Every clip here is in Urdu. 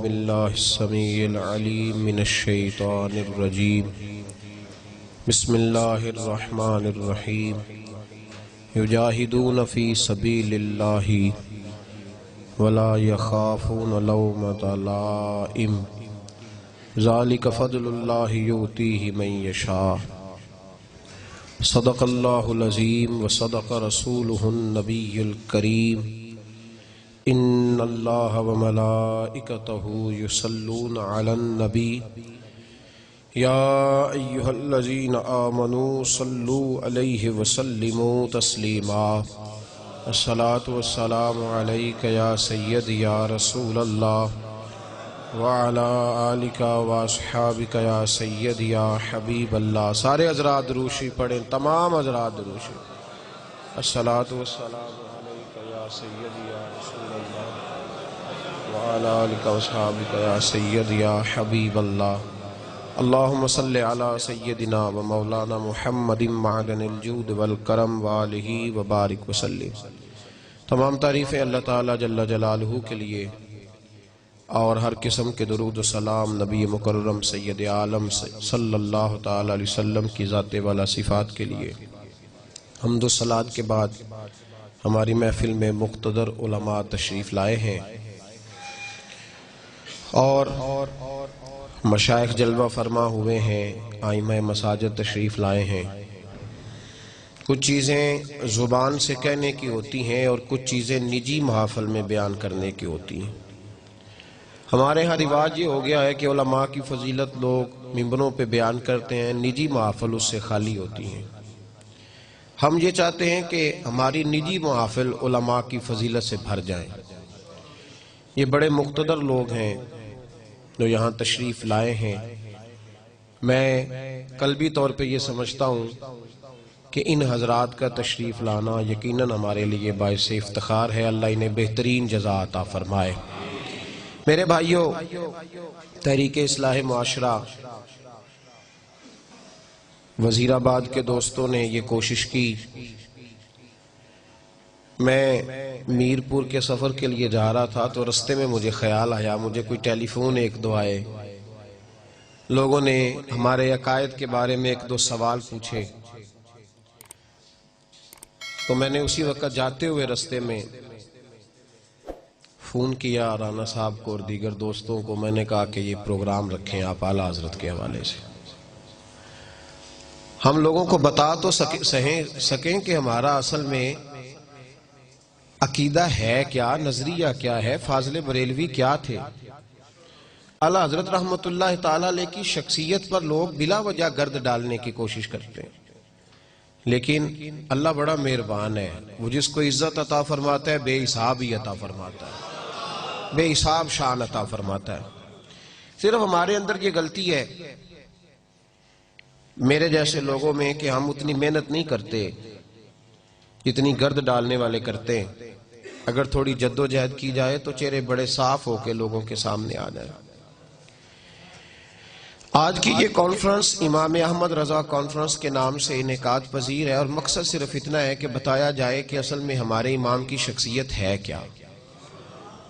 باللہ السمیع العلیم من الشیطان الرجیم بسم اللہ الرحمن الرحیم یجاہدون فی سبیل اللہ ولا یخافون لومۃ لائم ذالک فضل اللہ یؤتیہ من یشاء صدق اللہ العظیم وصدق رسولہ النبی الکریم ان اللہ وملائکتہ یصلون علی النبی یا ایہا الذین آمنوا صلوا علیہ وسلموا تسلیما الصلاۃ والسلام علیک یا سید یا رسول اللہ وعلی آلک واصحابک یا سید یا حبیب اللہ۔ سارے حضرات دروشی پڑھیں، تمام حضرات دروشی۔ الصلاۃ والسلام علیک یا سید یا رسول اللہ وعلی آلک واصحابک یا سید یا حبیب اللہ۔ اللہم صلی علی سیدنا و مولانا محمد معدن الجود والکرم وآلہ وبارک وسلم۔ تمام تعریفیں اللہ تعالیٰ جل جلالہ کے لیے اور ہر قسم کے درود و سلام نبی مکرم سید عالم صلی اللہ تعالیٰ علیہ وسلم کی ذات والا صفات کے لیے۔ حمد و صلوات کے بعد ہماری محفل میں مقتدر علماء تشریف لائے ہیں اور مشائخ جلوہ فرما ہوئے ہیں، ائمہ مساجد تشریف لائے ہیں۔ کچھ چیزیں زبان سے کہنے کی ہوتی ہیں اور کچھ چیزیں نجی محافل میں بیان کرنے کی ہوتی ہیں۔ ہمارے ہاں رواج یہ ہو گیا ہے کہ علماء کی فضیلت لوگ ممبروں پہ بیان کرتے ہیں، نجی محافل اس سے خالی ہوتی ہیں۔ ہم یہ چاہتے ہیں کہ ہماری نجی محافل علماء کی فضیلت سے بھر جائیں۔ یہ بڑے مقتدر لوگ ہیں جو یہاں تشریف لائے ہیں۔ میں قلبی طور پہ یہ سمجھتا ہوں کہ ان حضرات کا تشریف لانا یقیناً ہمارے لیے باعث افتخار ہے۔ اللہ انہیں بہترین جزا عطا فرمائے۔ میرے بھائیوں، تحریک اصلاح معاشرہ وزیر آباد کے دوستوں نے یہ کوشش کی۔ میں میرپور کے سفر کے لیے جا رہا تھا تو رستے میں مجھے خیال آیا، مجھے کوئی ٹیلی فون ایک دو آئے، لوگوں نے ہمارے عقائد کے بارے میں ایک دو سوال پوچھے، تو میں نے اسی وقت جاتے ہوئے رستے میں فون کیا رانا صاحب کو اور دیگر دوستوں کو۔ میں نے کہا کہ یہ پروگرام رکھیں آپ اعلیٰ حضرت کے حوالے سے، ہم لوگوں کو بتا تو سکیں کہ ہمارا اصل میں عقیدہ ہے کیا، نظریہ کیا ہے، فاضل بریلوی کیا تھے۔ اعلیٰ حضرت رحمت اللہ تعالیٰ علیہ کی شخصیت پر لوگ بلا وجہ گرد ڈالنے کی کوشش کرتے ہیں، لیکن اللہ بڑا مہربان ہے، وہ جس کو عزت عطا فرماتا ہے بے حساب ہی عطا فرماتا ہے، بے حساب شان عطا فرماتا ہے۔ صرف ہمارے اندر یہ غلطی ہے میرے جیسے لوگوں میں کہ ہم اتنی محنت نہیں کرتے جتنی گرد ڈالنے والے کرتے ہیں۔ اگر تھوڑی جد و جہد کی جائے تو چہرے بڑے صاف ہو کے لوگوں کے سامنے آ جائیں۔ آج کی یہ کانفرنس امام احمد رضا کانفرنس کے نام سے انعقاد پذیر ہے اور مقصد صرف اتنا ہے کہ بتایا جائے کہ اصل میں ہمارے امام کی شخصیت ہے کیا۔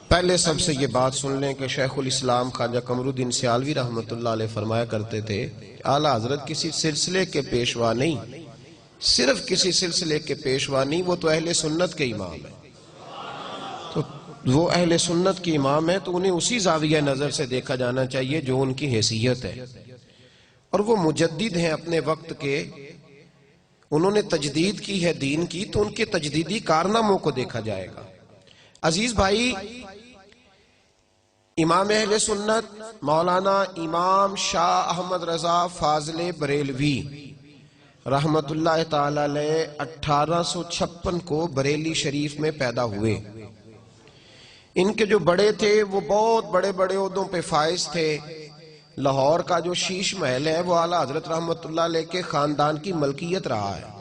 پہلے سب سے یہ بات سن لیں کہ شیخ الاسلام خواجہ قمر الدین سیالوی رحمت اللہ علیہ فرمایا کرتے تھے، اعلیٰ حضرت کسی سلسلے کے پیشوا نہیں، صرف کسی سلسلے کے پیشوا نہیں، وہ تو اہل سنت کے امام ہیں۔ تو وہ اہل سنت کے امام ہیں تو انہیں اسی زاویہ نظر سے دیکھا جانا چاہیے جو ان کی حیثیت ہے، اور وہ مجدد ہیں اپنے وقت کے، انہوں نے تجدید کی ہے دین کی، تو ان کے تجدیدی کارناموں کو دیکھا جائے گا۔ عزیز بھائی، امام اہل سنت مولانا امام شاہ احمد رضا فاضل بریلوی رحمت اللہ تعالی علیہ 1856 کو بریلی شریف میں پیدا ہوئے۔ ان کے جو بڑے تھے وہ بہت بڑے بڑے عہدوں پہ فائز تھے۔ لاہور کا جو شیش محل ہے وہ اعلیٰ حضرت رحمت اللہ علیہ کے خاندان کی ملکیت رہا ہے۔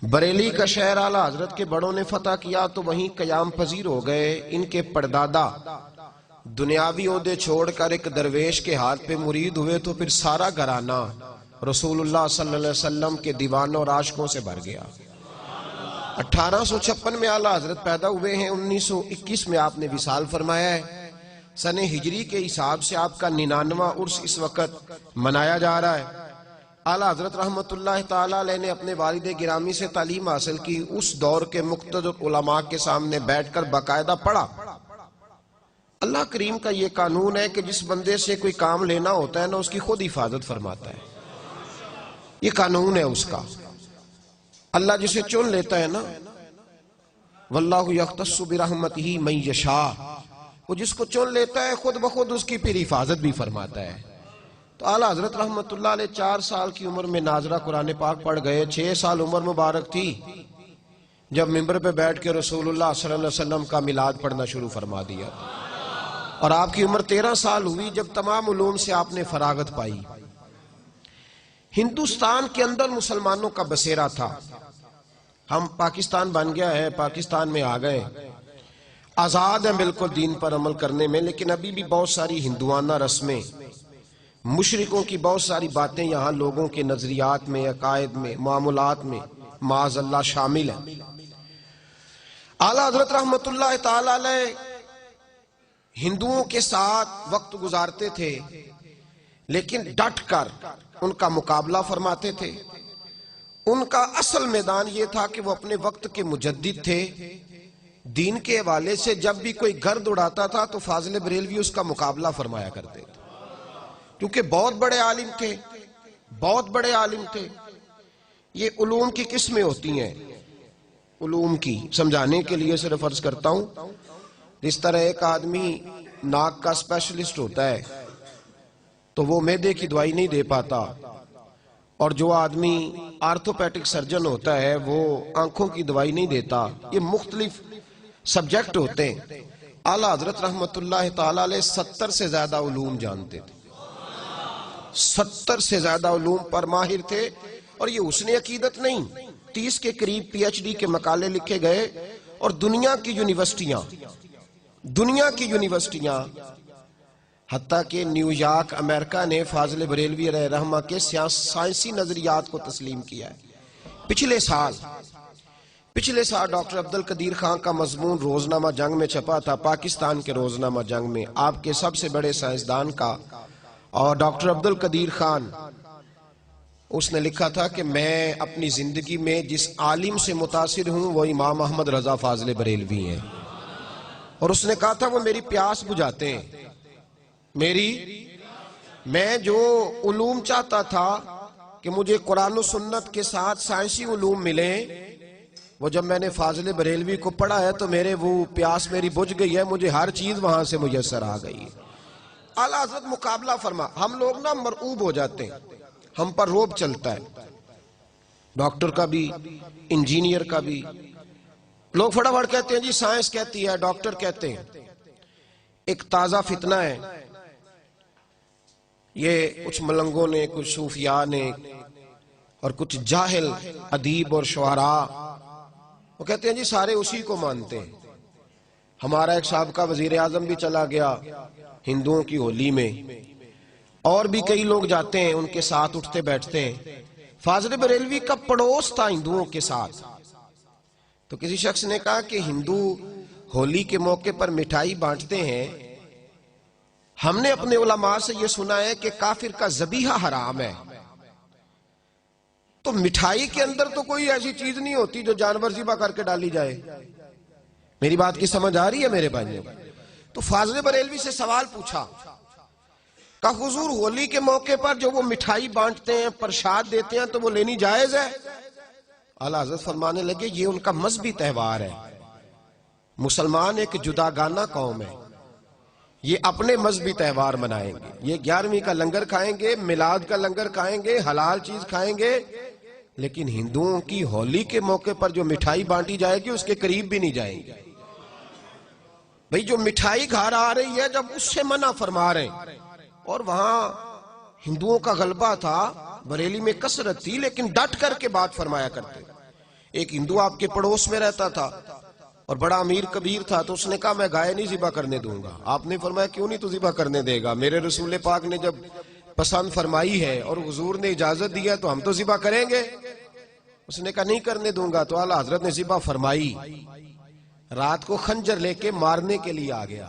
بریلی کا شہر اعلیٰ حضرت کے بڑوں نے فتح کیا تو وہیں قیام پذیر ہو گئے۔ ان کے پردادا دنیاوی عہدے چھوڑ کر ایک درویش کے ہاتھ پہ مرید ہوئے تو پھر سارا گھرانہ رسول اللہ صلی اللہ علیہ وسلم کے دیوانوں اور عاشقوں سے بھر گیا۔ 1856 میں اعلیٰ حضرت پیدا ہوئے ہیں، 1921 میں آپ نے وصال فرمایا ہے، سن ہجری کے حساب سے آپ کا 99واں عرس اس وقت منایا جا رہا ہے۔ اعلیٰ حضرت رحمت اللہ تعالیٰ علیہ نے اپنے والد گرامی سے تعلیم حاصل کی، اس دور کے مقتدر علماء کے سامنے بیٹھ کر باقاعدہ پڑھا۔ اللہ کریم کا یہ قانون ہے کہ جس بندے سے کوئی کام لینا ہوتا ہے نا، اس کی خود حفاظت فرماتا ہے۔ یہ قانون ہے اس کا۔ اللہ جسے چن لیتا ہے نا، واللہ یختص برحمتہ من یشاء، وہ جس کو چن لیتا ہے خود بخود اس کی پھر حفاظت بھی فرماتا ہے۔ تو اعلیٰ حضرت رحمت اللہ علیہ 4 سال کی عمر میں ناظرہ قرآن پاک پڑھ گئے۔ 6 سال عمر مبارک تھی جب منبر پہ بیٹھ کے رسول اللہ صلی اللہ علیہ وسلم کا میلاد پڑھنا شروع فرما دیا، اور آپ کی عمر 13 سال ہوئی جب تمام علوم سے آپ نے فراغت پائی۔ ہندوستان کے اندر مسلمانوں کا بسیرا تھا۔ ہم پاکستان بن گیا ہے، پاکستان میں آ گئے، آزاد ہیں بالکل دین پر عمل کرنے میں، لیکن ابھی بھی بہت ساری ہندوانہ رسمیں، مشرکوں کی بہت ساری باتیں یہاں لوگوں کے نظریات میں، عقائد میں، معاملات میں معاذ اللہ شامل ہیں۔ اعلیٰ حضرت رحمت اللہ تعالی علیہ ہندوؤں کے ساتھ وقت گزارتے تھے، لیکن ڈٹ کر ان کا مقابلہ فرماتے تھے۔ ان کا اصل میدان یہ تھا کہ وہ اپنے وقت کے مجدد تھے۔ دین کے حوالے سے جب بھی کوئی گرد اڑاتا تھا تو فاضل بریلوی اس کا مقابلہ فرمایا کرتے تھے، کیونکہ بہت بڑے عالم تھے، بہت بڑے عالم تھے۔ یہ علوم کی قسمیں ہوتی ہیں، علوم کی سمجھانے کے لیے صرف عرض کرتا ہوں، جس طرح ایک آدمی ناک کا اسپیشلسٹ ہوتا ہے تو وہ معدے کی دوائی نہیں دے پاتا، اور جو آدمی آرتھوپیڈک سرجن ہوتا ہے وہ آنکھوں کی دوائی نہیں دیتا۔ یہ مختلف سبجیکٹ ہوتے ہیں۔ اعلیٰ حضرت رحمت اللہ تعالی علیہ 70 سے زیادہ علوم جانتے تھے، 70 سے زیادہ علوم پر ماہر تھے، اور یہ حسن عقیدت نہیں، 30 کے قریب پی ایچ ڈی کے مقالے لکھے گئے، اور دنیا کی یونیورسٹیاں حتیٰ کہ نیو یارک امریکہ نے فاضل بریلوی علیہ رحمہ کے سائنسی نظریات کو تسلیم کیا ہے۔ پچھلے سال ڈاکٹر عبدالقدیر خان کا مضمون روزنامہ جنگ میں چھپا تھا، پاکستان کے روزنامہ جنگ میں، آپ کے سب سے بڑے سائنسدان کا، اور ڈاکٹر عبدالقدیر خان اس نے لکھا تھا کہ میں اپنی زندگی میں جس عالم سے متاثر ہوں وہ امام احمد رضا فاضل بریلوی ہیں، اور اس نے کہا تھا وہ میری پیاس بجھاتے ہیں۔ میں جو علوم چاہتا تھا کہ مجھے قرآن و سنت کے ساتھ سائنسی علوم ملیں، وہ جب میں نے فاضل بریلوی کو پڑھا ہے تو میرے وہ پیاس میری بجھ گئی ہے، مجھے ہر چیز وہاں سے میسر آ گئی ہے۔ اعلیٰ حضرت مقابلہ فرما، ہم لوگ نا مرعوب ہو جاتے ہیں، ہم پر روب چلتا ہے، ڈاکٹر کا بھی، انجینئر کا بھی۔ لوگ فٹافٹ کہتے ہیں جی سائنس کہتی ہے، ڈاکٹر کہتے ہیں۔ ایک تازہ فتنہ ہے، یہ کچھ ملنگوں نے، کچھ صوفیاء نے، اور کچھ جاہل ادیب اور شعراء، وہ کہتے ہیں جی سارے اسی کو مانتے ہیں۔ ہمارا ایک سابقہ وزیر اعظم بھی چلا گیا ہندوؤں کی ہولی میں، اور بھی کئی لوگ جاتے ہیں ان کے ساتھ اٹھتے بیٹھتے ہیں۔ فاضل بریلوی کا پڑوس تھا ہندوؤں کے ساتھ، تو کسی شخص نے کہا کہ ہندو ہولی کے موقع پر مٹھائی بانٹتے ہیں، ہم نے اپنے علماء سے یہ سنا ہے کہ کافر کا ذبیحہ حرام ہے، تو مٹھائی کے اندر تو کوئی ایسی چیز نہیں ہوتی جو جانور ذبح کر کے ڈالی جائے۔ میری بات کی سمجھ آ رہی ہے میرے بھائیوں؟ تو فاضل بریلوی سے سوال پوچھا کہ حضور ہولی کے موقع پر جو وہ مٹھائی بانٹتے ہیں، پرشاد دیتے ہیں، تو وہ لینی جائز ہے؟ اعلیٰ حضرت فرمانے لگے یہ ان کا مذہبی تہوار ہے، مسلمان ایک جداگانہ قوم ہے، یہ اپنے مذہبی تہوار منائیں گے، یہ 11ویں کا لنگر کھائیں گے، میلاد کا لنگر کھائیں گے، حلال چیز کھائیں گے، لیکن ہندوؤں کی ہولی کے موقع پر جو مٹھائی بانٹی جائے گی اس کے قریب بھی نہیں جائیں گے۔ بھئی جو مٹھائی گھر آ رہی ہے جب اس سے منع فرما رہے ہیں، اور وہاں ہندوؤں کا غلبہ تھا، بریلی میں کثرت تھی، لیکن ڈٹ کر کے بات فرمایا کرتے۔ ایک ہندو آپ کے پڑوس میں رہتا تھا اور بڑا امیر کبیر تھا، تو اس نے کہا میں گائے نہیں ذبح کرنے دوں گا۔ آپ نے فرمایا کیوں نہیں تو ذبح کرنے دے گا؟ میرے رسول پاک نے جب پسند فرمائی ہے اور حضور نے اجازت دی ہے تو ہم تو ذبح کریں گے۔ اس نے کہا نہیں کرنے دوں گا، تو اعلیٰ حضرت نے ذبح فرمائی، رات کو خنجر لے کے مارنے کے لیے آ گیا۔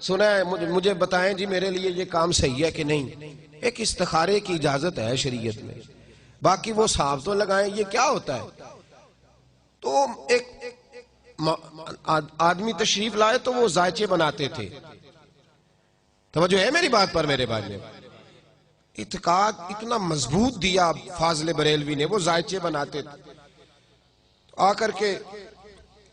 سنا ہے مجھے بتائیں جی میرے لیے یہ کام صحیح ہے کہ نہیں. ایک استخارے کی اجازت ہے شریعت میں، باقی وہ صاحب تو لگائیں، یہ کیا ہوتا ہے؟ تو ایک آدمی تشریف لائے تو وہ ذائچے بناتے تھے. توجہ ہے میری بات پر میرے بھائی نے؟ اعتقاد اتنا مضبوط دیا فاضل بریلوی نے، وہ ذائچے بناتے تھے. آ کر کے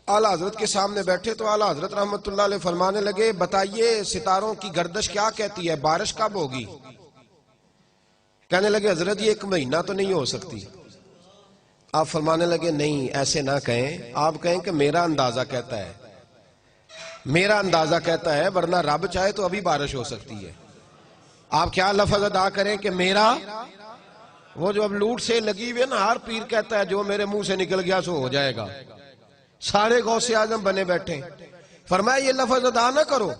اعلیٰ حضرت کے سامنے بیٹھے تو اعلیٰ حضرت رحمت اللہ علیہ فرمانے لگے بتائیے ستاروں کی گردش کیا کہتی ہے، بارش کب ہوگی؟ کہنے لگے حضرت یہ 1 مہینہ تو نہیں ہو سکتی. آپ فرمانے لگے نہیں ایسے نہ کہیں، آپ کہیں کہ میرا اندازہ کہتا ہے، میرا اندازہ کہتا ہے، ورنہ رب چاہے تو ابھی بارش ہو سکتی ہے. آپ کیا لفظ ادا کریں کہ میرا، وہ جو اب لوٹ سے لگی ہوئی ہے نا، ہر پیر کہتا ہے جو میرے منہ سے نکل گیا سو ہو جائے گا. سارے غوث اعظم بنے بیٹھے. فرمایا یہ لفظ ادا نہ کرو،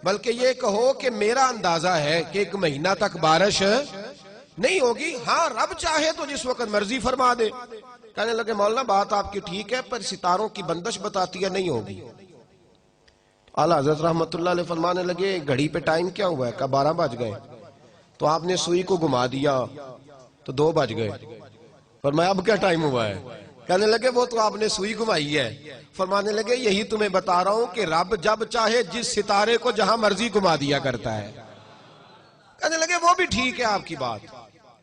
بلکہ یہ کہو کہ میرا اندازہ ہے کہ 1 مہینہ تک بارش نہیں ہوگی، ہاں رب چاہے تو جس وقت مرضی فرما دے. کہنے لگے مولانا بات آپ کی ٹھیک ہے، پر ستاروں کی بندش بتاتی ہے نہیں ہوگی. اعلیٰ حضرت رحمت اللہ علیہ فرمانے لگے گھڑی پہ ٹائم کیا ہوا ہے؟ کہا 12 بج گئے. تو آپ نے سوئی کو گھما دیا تو 2 بج گئے. فرمایا اب کیا ٹائم ہوا ہے؟ کہنے لگے وہ تو آپ نے سوئی گھمائی ہے. فرمانے لگے یہی تمہیں بتا رہا ہوں کہ رب جب چاہے جس ستارے کو جہاں مرضی گھما دیا کرتا ہے. کہنے لگے وہ بھی ٹھیک ہے آپ کی بات،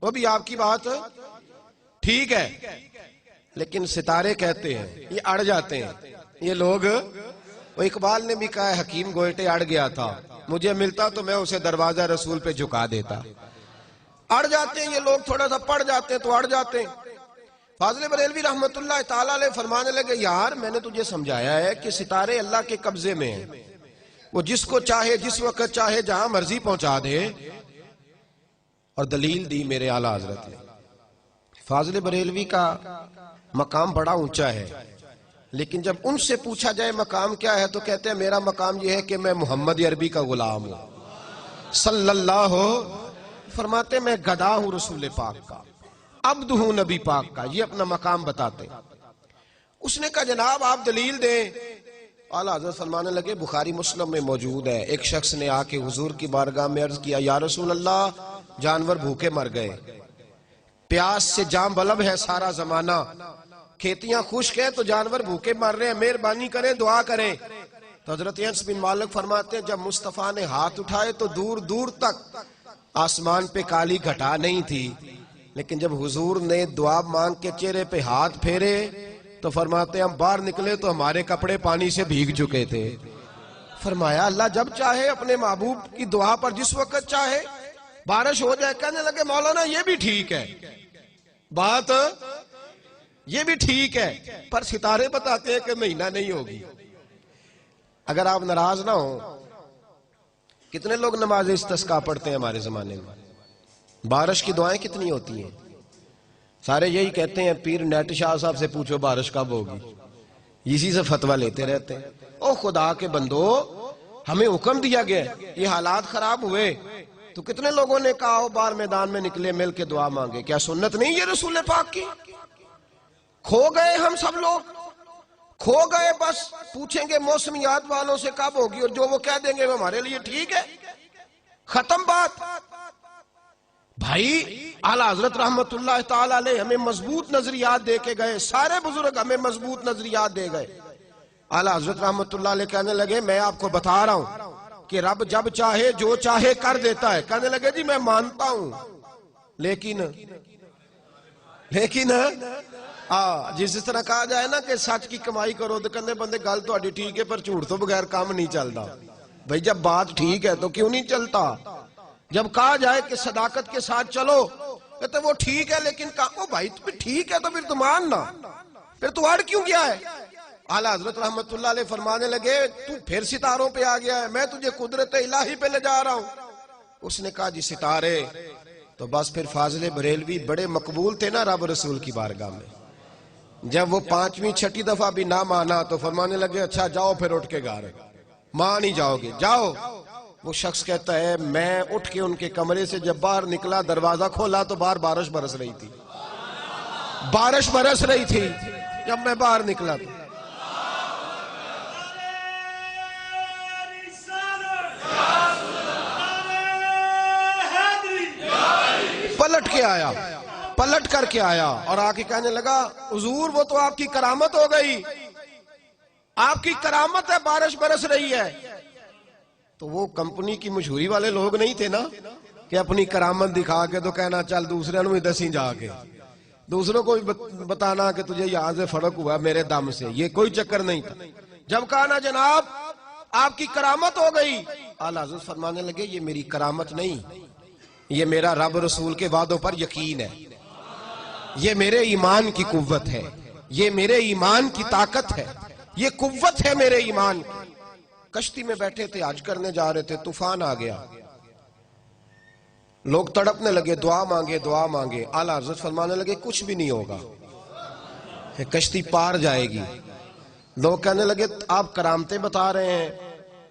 وہ بھی آپ کی بات ٹھیک ہے، لیکن ستارے کہتے ہیں یہ اڑ جاتے ہیں. یہ لوگ، وہ اقبال نے بھی کہا ہے حکیم گوئٹے اڑ گیا تھا، مجھے ملتا تو میں اسے دروازہ رسول پہ جھکا دیتا. اڑ جاتے ہیں یہ لوگ، تھوڑا سا پڑ جاتے ہیں تو اڑ جاتے ہیں. فاضل بریلوی رحمت اللہ تعالیٰ علیہ فرمانے لگے یار میں نے تجھے سمجھایا ہے کہ ستارے اللہ کے قبضے میں ہیں، وہ جس کو چاہے جس وقت چاہے جہاں مرضی پہنچا دے. اور دلیل دی میرے اعلیٰ حضرت نے. فاضل بریلوی کا مقام بڑا اونچا ہے، لیکن جب ان سے پوچھا جائے مقام کیا ہے تو کہتے ہیں میرا مقام یہ ہے کہ میں محمد عربی کا غلام ہوں صلی اللہ. فرماتے میں گدا ہوں رسول پاک کا، عبد ہوں نبی پاک کا. یہ اپنا مقام بتاتے. اس نے کہا جناب آپ دلیل دیں. اعلیٰ حضرت فرمانے لگے بخاری مسلم میں موجود ہے، ایک شخص نے آ کے حضور کی بارگاہ میں عرض کیا یا رسول اللہ جانور بھوکے مر گئے، پیاس سے جام بلب ہے سارا زمانہ، کھیتیاں خشک ہیں تو جانور بھوکے مر رہے ہیں، مہربانی کریں دعا کریں. تو حضرت انس بن مالک فرماتے ہیں جب مصطفیٰ نے ہاتھ اٹھائے تو دور دور تک آسمان پہ کالی گھٹا نہیں تھی، لیکن جب حضور نے دعا مانگ کے چہرے پہ ہاتھ پھیرے تو فرماتے ہیں ہم باہر نکلے تو ہمارے کپڑے پانی سے بھیگ چکے تھے. فرمایا اللہ جب چاہے اپنے محبوب کی دعا پر جس وقت چاہے بارش ہو جائے. کہنے لگے مولانا یہ بھی ٹھیک ہے، بات یہ بھی ٹھیک ہے، پر ستارے بتاتے ہیں کہ مہینہ نہیں ہوگی. اگر آپ ناراض نہ ہوں، کتنے لوگ نماز استسقاء پڑھتے ہیں ہمارے زمانے میں؟ بارش کی دعائیں کتنی ہوتی ہیں؟ سارے یہی کہتے ہیں پیر نیٹ شاہ صاحب سے پوچھو بارش کب ہوگی، اسی سے فتویٰ لیتے رہتے ہیں. او خدا کے بندو ہمیں حکم دیا گیا، یہ حالات خراب ہوئے تو کتنے لوگوں نے کہا ہو باہر میدان میں نکلے مل کے دعا مانگے. کیا سنت نہیں یہ رسول پاک کی؟ کھو گئے ہم سب لوگ، کھو گئے. بس پوچھیں گے موسمیات والوں سے کب ہوگی اور جو وہ کہہ دیں گے وہ ہمارے لیے ٹھیک ہے، ختم بات. بھائی اعلیٰ حضرت رحمت اللہ تعالیٰ علیہ ہمیں مضبوط نظریات دے کے گئے، سارے بزرگ ہمیں مضبوط نظریات دے گئے. اعلیٰ حضرت رحمت اللہ علیہ کہنے لگے میں آپ کو بتا رہا ہوں کہ رب جب چاہے جو چاہے کر دیتا ہے. کہنے لگے جی میں مانتا ہوں لیکن جس طرح کہا جائے نا کہ سچ کی کمائی کرو تو کہنے بندے گل تو اڈی ٹھیک ہے پر جھوٹ تو بغیر کام نہیں چلتا. بھائی جب بات ٹھیک ہے تو کیوں نہیں چلتا؟ جب کہا جائے کہ صداقت کے ساتھ چلو کہتے وہ ٹھیک ہے لیکن کہا بھائی تو ٹھیک ہے تو پھر تو ماننا، پھر تو اڑ کیوں گیا ہے؟ اعلیٰ حضرت رحمت اللہ علیہ فرمانے لگے تو پھر ستاروں پہ آ گیا ہے، میں تجھے قدرت الہی پہ لے جا رہا ہوں. اس نے کہا جی ستارے. تو بس پھر فاضل بریلوی بڑے مقبول تھے نا رب رسول کی بارگاہ میں. جب وہ 5ویں 6ٹی دفعہ بھی نہ مانا تو فرمانے لگے اچھا جاؤ پھر اٹھ کے گھر، مان ہی جاؤ گے جاؤ. وہ شخص کہتا ہے میں اٹھ کے ان کے کمرے سے جب باہر نکلا دروازہ کھولا تو باہر بارش برس رہی تھی، بارش برس رہی تھی جب میں باہر نکلا تو. پلٹ کر کے آیا اور آ کے کہنے لگا حضور وہ تو آپ کی کرامت ہو گئی، آپ کی کرامت ہے، بارش برس رہی ہے۔ تو وہ کمپنی کی مشہوری والے لوگ نہیں تھے نا کہ اپنی کرامت دکھا کے تو کہنا چل دوسرے نو دسی جا کے، دوسروں کو بتانا کہ تجھے یہاں سے فرق ہوا میرے دم سے، یہ کوئی چکر نہیں تھا۔ جب کہا نا جناب آپ کی کرامت ہو گئی، اعلیٰ حضرت فرمانے لگے یہ میری کرامت نہیں، یہ میرا رب رسول کے وعدوں پر یقین ہے، یہ میرے ایمان کی قوت ہے، یہ میرے ایمان کی طاقت ہے، یہ قوت ہے میرے ایمان کی۔ کشتی میں بیٹھے تھے، حج کرنے جا رہے تھے، طوفان آ گیا، لوگ تڑپنے لگے، دعا مانگے۔ اعلیٰ حضرت فرمانے لگے کچھ بھی نہیں ہوگا، کشتی پار جائے گی۔ لوگ کہنے لگے آپ کرامتیں بتا رہے ہیں،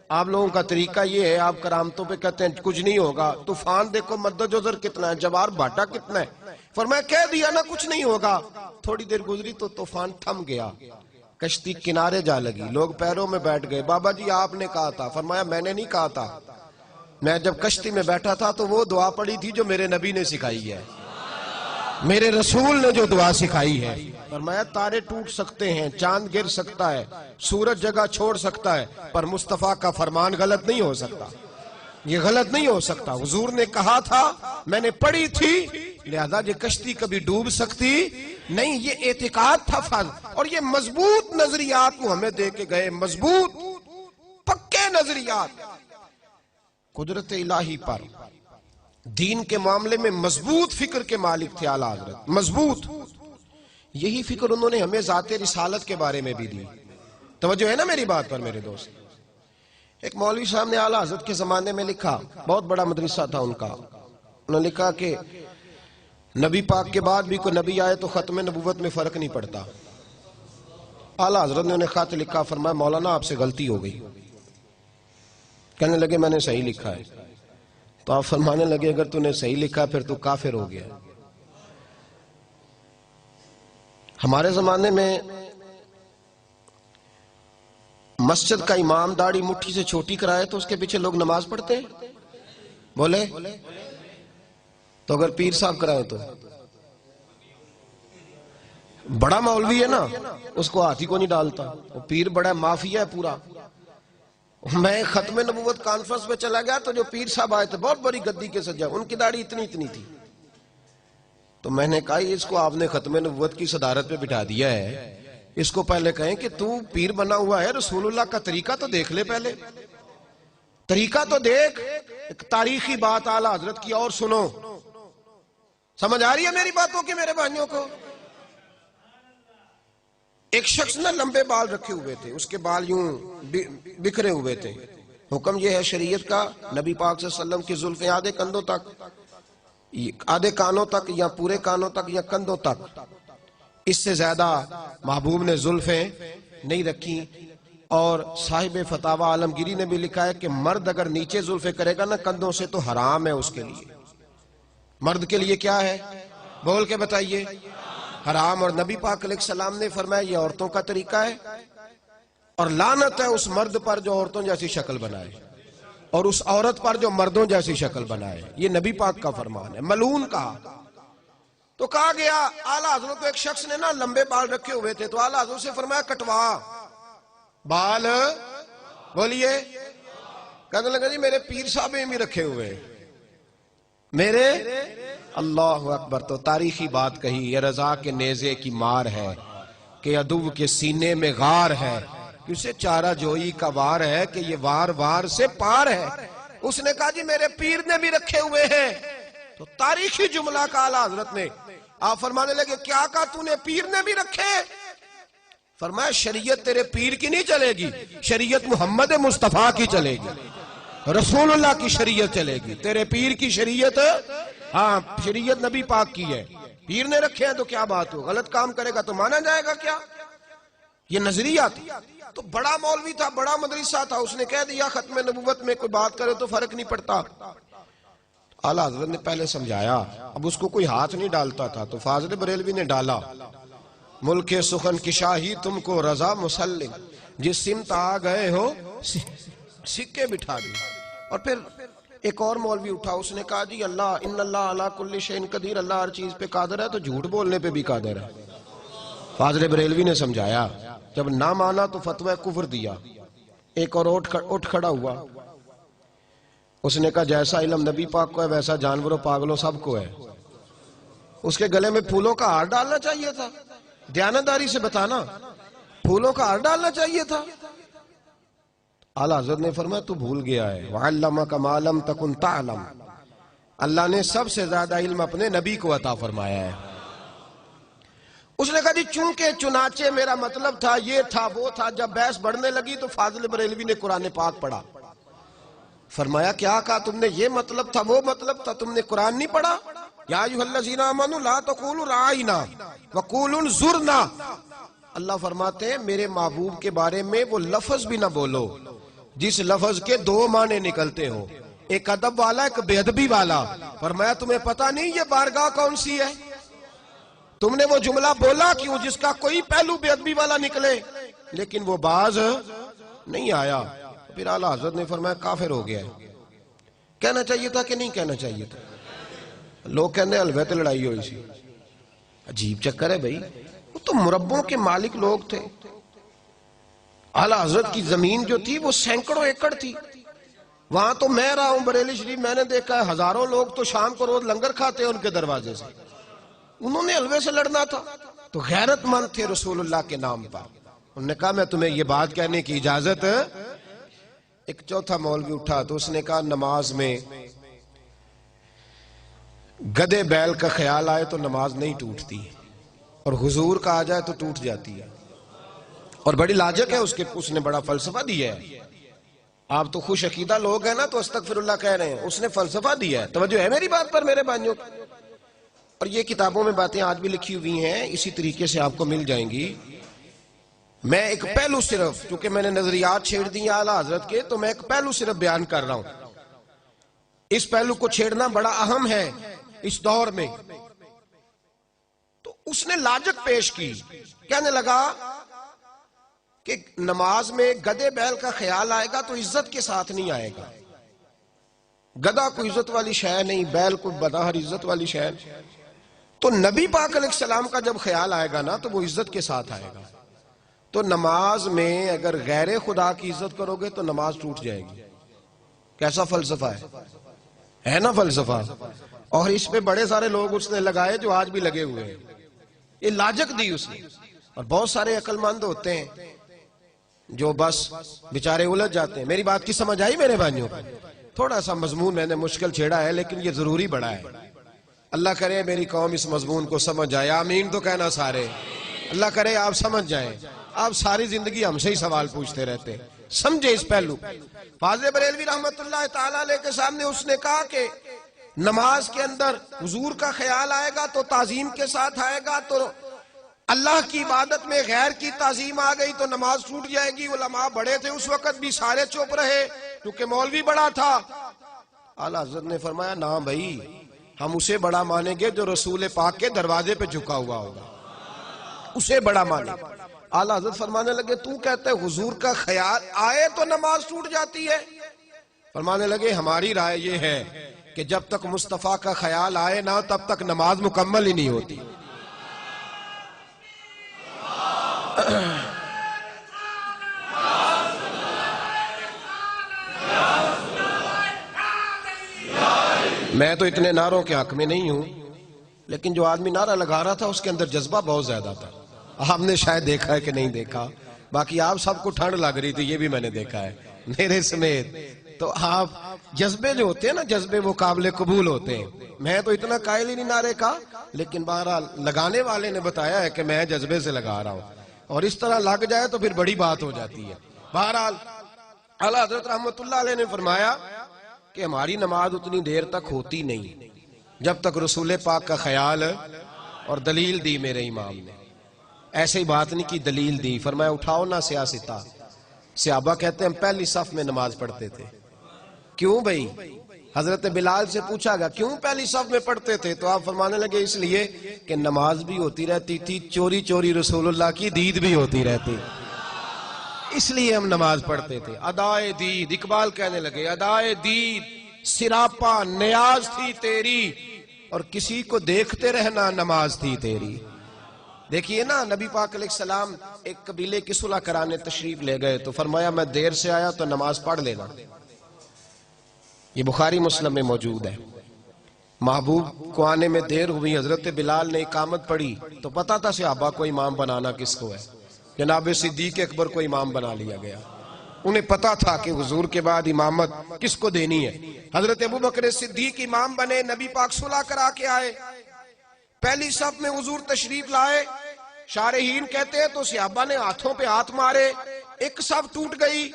آپ لوگوں کا طریقہ یہ ہے، آپ کرامتوں پہ کہتے ہیں کچھ نہیں ہوگا، طوفان دیکھو مد جزر کتنا ہے، جوار بھاٹا کتنا ہے۔ فرمایا کہہ دیا نا کچھ نہیں ہوگا۔ تھوڑی دیر گزری تو طوفان تھم گیا، کشتی کنارے جا لگی، لوگ پیروں میں بیٹھ گئے۔ بابا جی آپ نے کہا تھا۔ فرمایا میں نے نہیں کہا تھا، میں جب کشتی میں بیٹھا تھا تو وہ دعا پڑی تھی جو میرے نبی نے سکھائی ہے، میرے رسول نے جو دعا سکھائی ہے۔ فرمایا تارے ٹوٹ سکتے ہیں، چاند گر سکتا ہے، سورج جگہ چھوڑ سکتا ہے، پر مصطفیٰ کا فرمان غلط نہیں ہو سکتا، یہ غلط نہیں ہو سکتا۔ حضور نے کہا تھا، میں نے پڑھی تھی، لہذا یہ کشتی کبھی ڈوب سکتی نہیں۔ یہ اعتقاد تھا فرض، اور یہ مضبوط نظریات وہ ہمیں دے کے گئے، مضبوط پکے نظریات قدرت الہی پر، دین کے معاملے میں مضبوط فکر کے مالک تھے اعلیٰ حضرت، مضبوط۔ یہی فکر انہوں نے ہمیں ذات رسالت کے بارے میں بھی دی۔ توجہ ہے نا میری بات پر میرے دوست؟ ایک مولوی صاحب نے اعلیٰ حضرت کے زمانے میں لکھا، بہت بڑا مدرسہ تھا ان کا، انہوں نے لکھا کہ نبی پاک کے بعد بھی کوئی نبی آئے تو ختم نبوت میں فرق نہیں پڑتا۔ اعلیٰ حضرت نے انہیں خط لکھا، فرمایا مولانا آپ سے غلطی ہو گئی۔ کہنے لگے میں نے صحیح لکھا ہے۔ تو آپ فرمانے لگے اگر تو نے صحیح لکھا پھر تو کافر ہو گیا۔ ہمارے زمانے میں مسجد کا امام داڑھی مٹھی سے چھوٹی کرائے تو اس کے پیچھے لوگ نماز پڑھتے ہیں؟ بولے؟ تو اگر پیر صاحب کرائے تو بڑا مولوی ہے نا، اس کو ہاتھی کو نہیں ڈالتا، وہ پیر بڑا مافیا ہے پورا۔ میں ختم نبوت کانفرنس پہ چلا گیا تو جو پیر صاحب آئے تھے بہت بڑی گدی کے سجا، ان کی داڑھی اتنی تھی۔ تو میں نے کہا اس کو آپ نے ختم نبوت کی صدارت پہ بٹھا دیا ہے، اس کو پہلے کہیں کہ تو پیر بنا ہوا ہے، رسول اللہ کا طریقہ تو دیکھ لے، پہلے طریقہ تو دیکھ۔ ایک تاریخی بات اعلیٰ حضرت کی اور سنو، سمجھ آ رہی ہے میری باتوں کی میرے بھائیوں کو؟ ایک شخص نے لمبے بال رکھے ہوئے تھے، اس کے بال یوں بکھرے ہوئے تھے۔ حکم یہ ہے شریعت کا، نبی پاک صلی اللہ علیہ وسلم کی زلفیں آدھے کندھوں تک، آدھے کانوں تک، یا پورے کانوں تک یا کندھوں تک، اس سے زیادہ محبوب نے زلفیں نہیں رکھی۔ اور صاحب فتاوی عالمگیری نے بھی لکھا ہے کہ مرد اگر نیچے زلفیں کرے گا نا کندھوں سے تو حرام ہے اس کے لیے۔ مرد کے لیے کیا ہے؟ بول کے بتائیے، حرام۔ اور نبی پاک علیہ السلام نے فرمایا یہ عورتوں کا طریقہ ہے، اور لعنت ہے اس مرد پر جو عورتوں جیسی شکل بنائے، اور اس عورت پر جو مردوں جیسی شکل بنائے۔ یہ نبی پاک کا فرمان ہے، ملعون کہا۔ تو کہا گیا اعلیٰ حضرت کو، ایک شخص نے نا لمبے بال رکھے ہوئے تھے تو اعلیٰ حضرت سے فرمایا کٹوا بال، بولیے۔ کہنے لگا جی میرے پیر صاحب بھی رکھے ہوئے میرے، اللہ اکبر۔ تو تاریخی بات کہی، یہ رضا کے نیزے کی مار ہے کہ عدو کے سینے میں غار ہے، اسے چارہ جوئی کا وار ہے کہ یہ وار وار سے پار ہے۔ اس نے کہا جی میرے پیر نے بھی رکھے ہوئے ہیں۔ تو تاریخی جملہ کا اعلیٰ حضرت نے، آپ فرمانے لگے کیا کہا تو نے پیر نے بھی رکھے؟ فرمایا شریعت تیرے پیر کی نہیں چلے گی، شریعت محمد مصطفیٰ کی چلے گی، رسول اللہ کی شریعت چلے گی۔ تیرے پیر کی شریعت، ہاں شریعت نبی پاک کی ہے، پیر نے رکھے ہیں تو کیا بات ہو، غلط کام کرے گا تو مانا جائے گا کیا؟ یہ نظریہ تھا۔ تو بڑا مولوی تھا، بڑا مدرسہ تھا، اس نے کہہ دیا ختم نبوت میں کوئی بات کرے تو فرق نہیں پڑتا۔ اعلیٰ حضرت نے پہلے سمجھایا، اب اس کو کوئی ہاتھ نہیں ڈالتا تھا، تو فاضل بریلوی نے ڈالا، ملک سخن کی شاہی تم کو رضا مسلم، جس سمت آ گئے ہو سکے بٹھا دی۔ اور پھر ایک اور مولوی اٹھا، اس نے کہا جی اللہ ان اللہ علی کل شیء قدیر، اللہ ہر چیز پہ قادر ہے، تو جھوٹ بولنے پہ بھی قادر ہے۔ فاضل بریلوی نے سمجھایا، جب نہ مانا تو فتوی کفر دیا۔ ایک اور اٹھ کھڑا ہوا، اس نے کہا جیسا علم نبی پاک کو ہے ویسا جانوروں پاگلوں سب کو ہے۔ اس کے گلے میں پھولوں کا ہار ڈالنا چاہیے تھا، دیانتداری سے بتانا، پھولوں کا ہار ڈالنا چاہیے تھا۔ اعلیٰ حضرت نے فرمایا تو بھول گیا ہے، وَعَلَّمَكَ مَا لَمْ تَكُنْ تَعْلَمْ، اللہ نے سب سے زیادہ علم اپنے نبی کو عطا فرمایا ہے۔ اس نے کہا جی چونکہ چنانچہ میرا مطلب تھا، یہ تھا وہ تھا۔ جب بحث بڑھنے لگی تو فاضل بریلوی نے قرآن پاک پڑھا۔ فرمایا کیا کہا تم نے؟ یہ مطلب تھا وہ مطلب تھا، تم نے قرآن نہیں پڑھا؟ یا ایھا الذین آمنوا لا تقولوا رأینا وقولوا انظرنا، اللہ فرماتے ہیں میرے محبوب کے بارے میں وہ لفظ بھی نہ بولو جس لفظ کے دو معنی نکلتے ہو، ایک ادب والا ایک بے ادبی والا۔ فرمایا تمہیں پتہ نہیں یہ بارگاہ کون سی ہے؟ تم نے وہ جملہ بولا کیوں جس کا کوئی پہلو بے ادبی والا نکلے، لیکن وہ باز نہیں آیا۔ پھر اعلیٰ حضرت نے فرمایا کافر ہو گیا ہے۔ کہنا چاہیے تھا کہ نہیں کہنا چاہیے تھا؟ لوگ کہنے حلوے تے لڑائی ہوئی سی۔ عجیب چکر ہے بھائی، وہ تو مربوں کے مالک لوگ تھے۔ اعلیٰ حضرت کی زمین جو تھی وہ سینکڑوں ایکڑ تھی، وہاں تو میں رہا ہوں بریلی شریف، میں نے دیکھا ہے ہزاروں لوگ تو شام کو روز لنگر کھاتے ہیں ان کے دروازے سے۔ انہوں نے حلوے سے لڑنا تھا، تو غیرت مند تھے رسول اللہ کے نام پر۔ انہوں نے کہا میں تمہیں یہ بات کہنے کی اجازت ہے۔ ایک چوتھا مولوی اٹھا تو اس نے کہا نماز میں گدے بیل کا خیال آئے تو نماز نہیں ٹوٹتی، اور حضور کا آ جائے تو ٹوٹ جاتی ہے۔ اور بڑی لاجک ہے اس نے بڑا فلسفہ دیا ہے۔ آپ تو خوش عقیدہ لوگ ہیں نا تو استغفر اللہ کہہ رہے ہیں، اس نے فلسفہ دیا ہے۔ توجہ ہے میری بات پر میرے بھائیوں؟ اور یہ کتابوں میں باتیں آج بھی لکھی ہوئی ہیں، اسی طریقے سے آپ کو مل جائیں گی۔ میں ایک پہلو صرف، چونکہ میں نے نظریات چھیڑ دی اعلیٰ حضرت کے، تو میں ایک پہلو صرف بیان کر رہا ہوں۔ اس پہلو کو چھیڑنا بڑا اہم ہے اس دور میں۔ تو اس نے لاجک پیش کی، کہنے لگا کہ نماز میں گدے بیل کا خیال آئے گا تو عزت کے ساتھ نہیں آئے گا۔ گدہ کوئی عزت والی شے نہیں، بیل کوئی بظاہر عزت والی شے۔ تو نبی پاک علیہ السلام کا جب خیال آئے گا نا تو وہ عزت کے ساتھ آئے گا۔ تو نماز میں اگر غیر خدا کی عزت کرو گے تو نماز ٹوٹ جائے گی۔ کیسا فلسفہ ہے نا فلسفہ؟ اور اس پہ بڑے سارے لوگ اس نے لگائے جو آج بھی لگے ہوئے ہیں۔ یہ لاجک دی اس نے۔ اور بہت سارے عقل مند ہوتے ہیں جو بس بیچارے الجھ جاتے ہیں۔ میری بات کی سمجھ آئی میرے بھائیوں؟ تھوڑا سا مضمون میں نے مشکل چھیڑا ہے لیکن یہ ضروری بڑا ہے۔ اللہ کرے میری قوم اس مضمون کو سمجھ جائے، آمین تو کہنا سارے۔ اللہ کرے آپ سمجھ جائیں۔ آپ ساری زندگی ہم سے ہی سوال پوچھتے رہتے ہیں، سمجھے اس پہلو۔ فاضل بریلوی رحمت اللہ تعالیٰ علیہ کے سامنے اس نے کہا کہ نماز کے اندر حضور کا خیال آئے گا تو تعظیم کے ساتھ آئے گا، تو اللہ کی عبادت میں غیر کی تعظیم آ گئی تو نماز ٹوٹ جائے گی۔ علماء بڑے تھے اس وقت بھی، سارے چپ رہے کیونکہ مولوی بڑا تھا۔ اعلیٰ حضرت نے فرمایا نا بھائی، ہم اسے بڑا مانیں گے جو رسول پاک کے دروازے پہ جھکا ہوا ہوگا، اسے بڑا مانیں۔ اعلیٰ حضرت فرمانے لگے تو کہتے حضور کا خیال آئے تو نماز ٹوٹ جاتی ہے؟ فرمانے لگے ہماری رائے یہ ہے کہ جب تک مصطفیٰ کا خیال آئے نہ تب تک نماز مکمل ہی نہیں ہوتی۔ میں تو اتنے نعروں کے حق میں نہیں ہوں، لیکن جو آدمی نعرہ لگا رہا تھا اس کے اندر جذبہ بہت زیادہ تھا۔ آپ نے شاید دیکھا ہے کہ نہیں دیکھا، باقی آپ سب کو ٹھنڈ لگ رہی تھی، یہ بھی میں نے دیکھا ہے میرے سمیت۔ تو آپ جذبے جو ہوتے ہیں نا، جذبے وہ قابل قبول ہوتے ہیں۔ میں تو اتنا قائل ہی نہیں نعرے کا، لیکن بہرحال لگانے والے نے بتایا ہے کہ میں جذبے سے لگا رہا ہوں، اور اس طرح لگ جائے تو پھر بڑی بات ہو جاتی ہے۔ بہرحال اعلیٰ حضرت رحمت اللہ علیہ نے فرمایا کہ ہماری نماز اتنی دیر تک ہوتی نہیں جب تک رسول پاک کا خیال، اور دلیل دی میرے امام نے، ایسے ہی بات نہیں کی، دلیل دی۔ فرمایا اٹھاؤ نا سیاستہ۔ صحابہ کہتے ہیں ہم پہلی صف میں نماز پڑھتے تھے۔ کیوں بھائی؟ حضرت بلال سے پوچھا گیا کیوں پہلی صف میں پڑھتے تھے؟ تو آپ فرمانے لگے اس لیے کہ نماز بھی ہوتی رہتی تھی، چوری چوری رسول اللہ کی دید بھی ہوتی رہتی، اس لیے ہم نماز پڑھتے تھے۔ ادائے دید، اقبال کہنے لگے ادائے دید سراپا نیاز تھی تیری، اور کسی کو دیکھتے رہنا نماز تھی تیری۔ دیکھیے نا، نبی پاک علیہ السلام ایک قبیلے کی صلح کرانے تشریف لے گئے تو فرمایا میں دیر سے آیا تو نماز پڑھ لینا۔ یہ بخاری مسلم میں موجود ہے۔ محبوب کو آنے میں دیر ہوئی، حضرت بلال نے اقامت پڑھی تو پتا تھا صحابہ کو امام بنانا کس کو ہے، جناب صدیق اکبر کو امام بنا لیا گیا۔ انہیں پتا تھا کہ حضور کے بعد امامت کس کو دینی ہے۔ حضرت ابوبکر صدیق امام بنے، نبی پاک صلح کرا کے آئے، پہلی صف میں حضور تشریف لائے، شارحین کہتے ہیں تو صحابہ نے ہاتھوں پہ ہاتھ مارے، ایک صف ٹوٹ گئی۔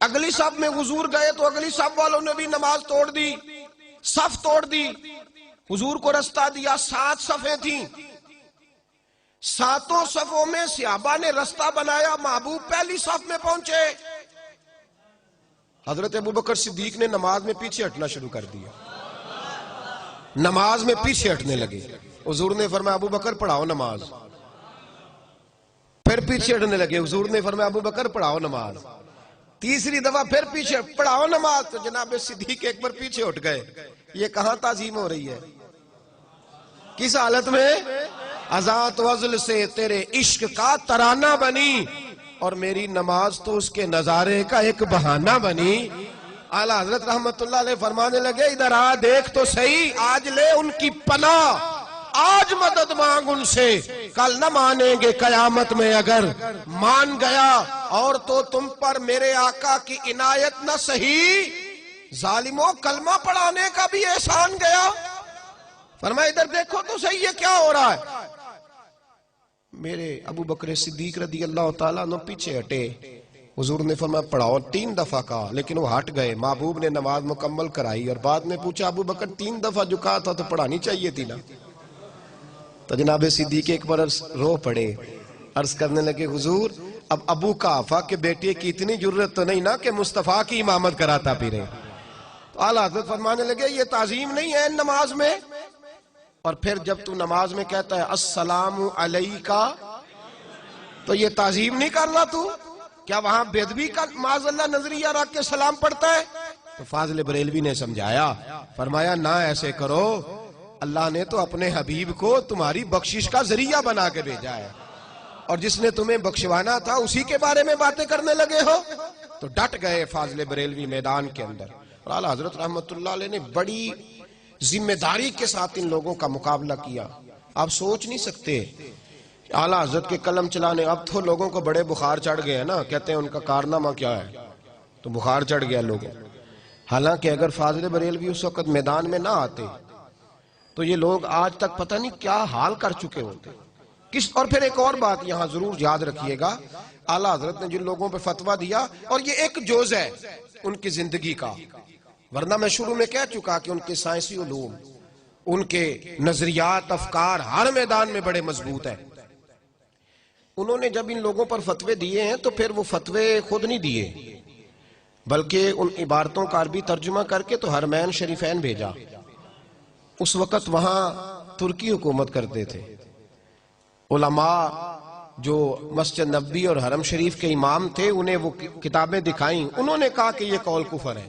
اگلی صف میں حضور گئے تو اگلی صف والوں نے بھی نماز توڑ دی، صف توڑ دی، حضور کو رستہ دیا۔ 7 صفیں تھیں، 7 صفوں میں صحابہ نے رستہ بنایا، محبوب پہلی صف میں پہنچے۔ حضرت ابوبکر صدیق نے نماز میں پیچھے ہٹنا شروع کر دیا، نماز میں پیچھے ہٹنے لگے۔ حضور نے فرمایا ابوبکر پڑھاؤ نماز، پھر پیچھے ہٹنے لگے۔ حضور نے فرمایا ابوبکر پڑھاؤ نماز، تیسری دفعہ پھر پیچھے پڑھاؤ نماز، تو جناب صدیق اکبر پیچھے ہٹ گئے۔ یہ کہاں تعظیم ہو رہی ہے؟ کس حالت میں؟ اذان وزل سے تیرے عشق کا ترانہ بنی، اور میری نماز تو اس کے نظارے کا ایک بہانہ بنی۔ اعلیٰ حضرت رحمت اللہ علیہ فرمانے لگے ادھر آ دیکھ تو صحیح، آج لے ان کی پناہ، آج مدد مانگ ان سے، کل نہ مانیں گے قیامت میں، اگر مان گیا اور تو تم پر میرے آقا کی عنایت نہ سہی، ظالموں کلمہ پڑھانے کا بھی احسان گیا۔ فرمایا ادھر دیکھو تو صحیح یہ کیا ہو رہا ہے۔ میرے ابوبکر صدیق رضی اللہ تعالیٰ عنہ پیچھے ہٹے، حضور نے فرمایا پڑھاؤ، 3 دفعہ کہا لیکن وہ ہٹ گئے۔ محبوب نے نماز مکمل کرائی اور بعد میں پوچھا ابوبکر 3 دفعہ جو کہا تھا تو پڑھانی چاہیے تھی نا؟ تو جناب صدیق اکبر رو پڑے، عرض کرنے لگے حضور اب ابو قحافہ کے بیٹے کی اتنی جرت تو نہیں نا کہ مصطفیٰ کی امامت کراتا پھرے۔ تو اعلیٰ حضرت فرمانے لگے یہ تعظیم نہیں ہے نماز میں۔ اور پھر جب تو نماز میں کہتا ہے السلام علیکہ تو یہ تعظیم نہیں کر رہا تو؟ کیا وہاں بے ادبی کا معاذ اللہ نظریہ رکھ کے سلام پڑھتا ہے؟ تو فاضل بریلوی نے سمجھایا، فرمایا نہ ایسے کرو، اللہ نے تو اپنے حبیب کو تمہاری بخشش کا ذریعہ بنا کے بھیجا ہے، اور جس نے تمہیں بخشوانا تھا اسی کے بارے میں باتیں کرنے لگے ہو۔ تو ڈٹ گئے فاضل بریلوی میدان کے اندر، اور اعلیٰ حضرت رحمت اللہ علیہ نے بڑی ذمہ داری کے ساتھ ان لوگوں کا مقابلہ کیا۔ آپ سوچ نہیں سکتے اعلیٰ حضرت کے قلم چلانے، اب تو لوگوں کو بڑے بخار چڑھ گئے ہیں نا، کہتے ہیں ان کا کارنامہ کیا ہے، تو بخار چڑھ گیا لوگوں۔ حالانکہ اگر فاضل بریلوی اس وقت میدان میں نہ آتے تو یہ لوگ آج تک پتہ نہیں کیا حال کر چکے ہوتے۔ اور پھر ایک اور بات یہاں ضرور یاد رکھیے گا، اعلیٰ حضرت نے جن لوگوں پہ فتویٰ دیا، اور یہ ایک جز ہے ان کی زندگی کا، ورنہ میں شروع میں کہہ چکا کہ ان کے سائنسی علوم، ان کے نظریات، افکار ہر میدان میں بڑے مضبوط ہیں۔ انہوں نے جب ان لوگوں پر فتوے دیے ہیں تو پھر وہ فتوے خود نہیں دیے، بلکہ ان عبارتوں کا عربی ترجمہ کر کے تو حرمین شریفین بھیجا۔ اس وقت وہاں ترکی حکومت کرتے تھے، علماء جو مسجد نبوی اور حرم شریف کے امام تھے انہیں وہ کتابیں دکھائیں، انہوں نے کہا کہ یہ قول کفر ہے۔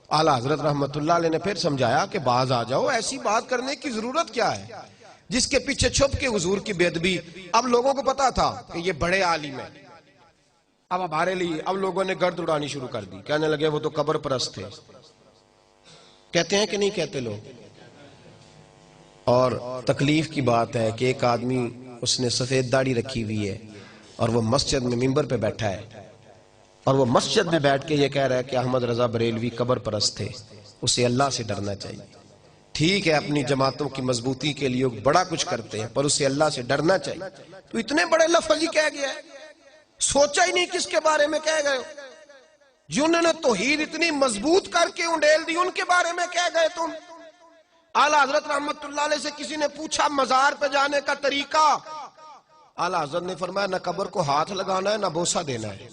اعلیٰ حضرت رحمت اللہ علیہ نے پھر سمجھایا کہ باز آ جاؤ، ایسی بات کرنے کی ضرورت کیا ہے جس کے پیچھے چھپ کے حضور کی بے ادبی۔ اب لوگوں کو پتا تھا کہ یہ بڑے عالم ہیں، اب ہمارے لیے اب لوگوں نے گرد اڑانی شروع کر دی، کہنے لگے وہ تو قبر پرست تھے۔ کہتے ہیں کہ نہیں کہتے لوگ؟ اور تکلیف کی بات ہے کہ ایک آدمی اس نے سفید داڑھی رکھی ہوئی ہے اور وہ مسجد میں ممبر پہ بیٹھا ہے، اور وہ مسجد میں بیٹھ کے یہ کہہ رہا ہے کہ احمد رضا بریلوی قبر پرست تھے، اسے اللہ سے ڈرنا چاہیے۔ ٹھیک ہے اپنی جماعتوں کی مضبوطی کے لیے بڑا کچھ کرتے ہیں، پر اسے اللہ سے ڈرنا چاہیے۔ تو اتنے بڑے لفظ ہی کہہ گیا ہے، سوچا ہی نہیں کس کے بارے میں کہہ گئے ہو؟ جنہوں نے توحید اتنی مضبوط کر کے انڈیل دی ان کے بارے میں کہہ گئے تم۔ اعلیٰ حضرت رحمت اللہ علیہ سے کسی نے پوچھا مزار پہ جانے کا طریقہ، اعلیٰ حضرت نے فرمایا نہ قبر کو ہاتھ لگانا ہے نہ بوسہ دینا ہے،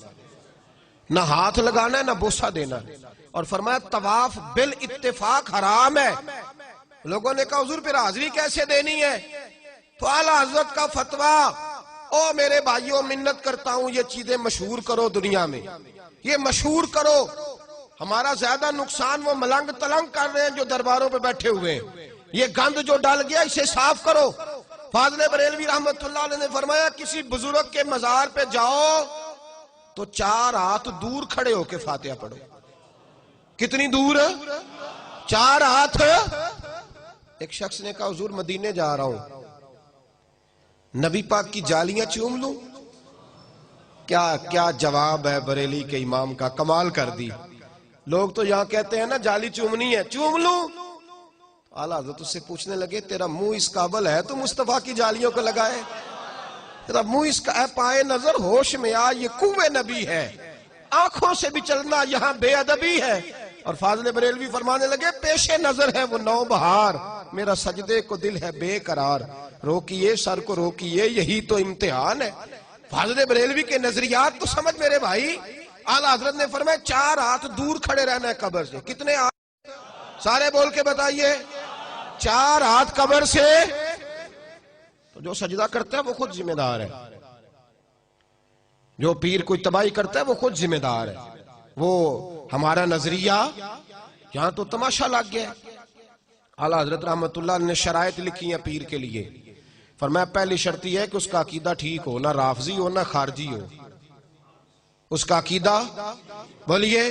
نہ ہاتھ لگانا ہے نہ بوسہ دینا ہے، اور فرمایا طواف بالاتفاق حرام ہے۔ لوگوں نے کہا حضور پھر حاضری کیسے دینی ہے؟ تو اعلیٰ حضرت کا فتویٰ، او میرے بھائیوں منت کرتا ہوں یہ چیزیں مشہور کرو دنیا میں، یہ مشہور کرو۔ ہمارا زیادہ نقصان وہ ملنگ تلنگ کر رہے ہیں جو درباروں پہ بیٹھے ہوئے ہیں. یہ گند جو ڈل گیا اسے صاف کرو. فاضل بریلوی رحمت اللہ علیہ نے فرمایا کسی بزرگ کے مزار پہ جاؤ تو 4 ہاتھ دور کھڑے ہو کے فاتحہ پڑھو. کتنی دور؟ 4 ہاتھ. ایک شخص نے کہا حضور مدینے جا رہا ہوں, نبی پاک کی جالیاں چوم لوں؟ کیا جواب ہے بریلی کے امام کا, کمال کر دی. لوگ تو یہاں کہتے ہیں نا جالی چومنی ہے, چوم لوں. اعلیٰ حضرت اس سے پوچھنے لگے تیرا منہ اس قابل ہے تو مصطفیٰ کی جالیوں کو لگائے؟ تیرا منہ اس کا پائے نظر ہوش میں آ, یہ کوے نبی ہے. آنکھوں سے بھی چلنا یہاں بے ادبی ہے. اور فاضل بریلوی فرمانے لگے پیشے نظر ہے وہ نو بہار, میرا سجدے کو دل ہے بے قرار. روکیے سر کو روکیے یہی تو امتحان ہے. فاضل بریلوی کے نظریات کو سمجھ میرے بھائی. اعلیٰ حضرت نے فرمایا 4 ہاتھ دور کھڑے رہنا ہے قبر سے. کتنے ہاتھ؟ سارے بول کے بتائیے. 4 ہاتھ قبر سے. تو جو سجدہ کرتا ہے وہ خود ذمہ دار ہے. جو پیر کوئی تباہی کرتا ہے وہ خود ذمہ دار ہے. وہ ہمارا نظریہ یہاں تو تماشا لگ گیا. اعلیٰ حضرت رحمت اللہ نے شرائط لکھی ہیں پیر کے لیے. فرمایا پہلی شرط یہ ہے کہ اس کا عقیدہ ٹھیک ہو, نہ رافضی ہو نہ خارجی ہو. اس کا عقیدہ بولیے,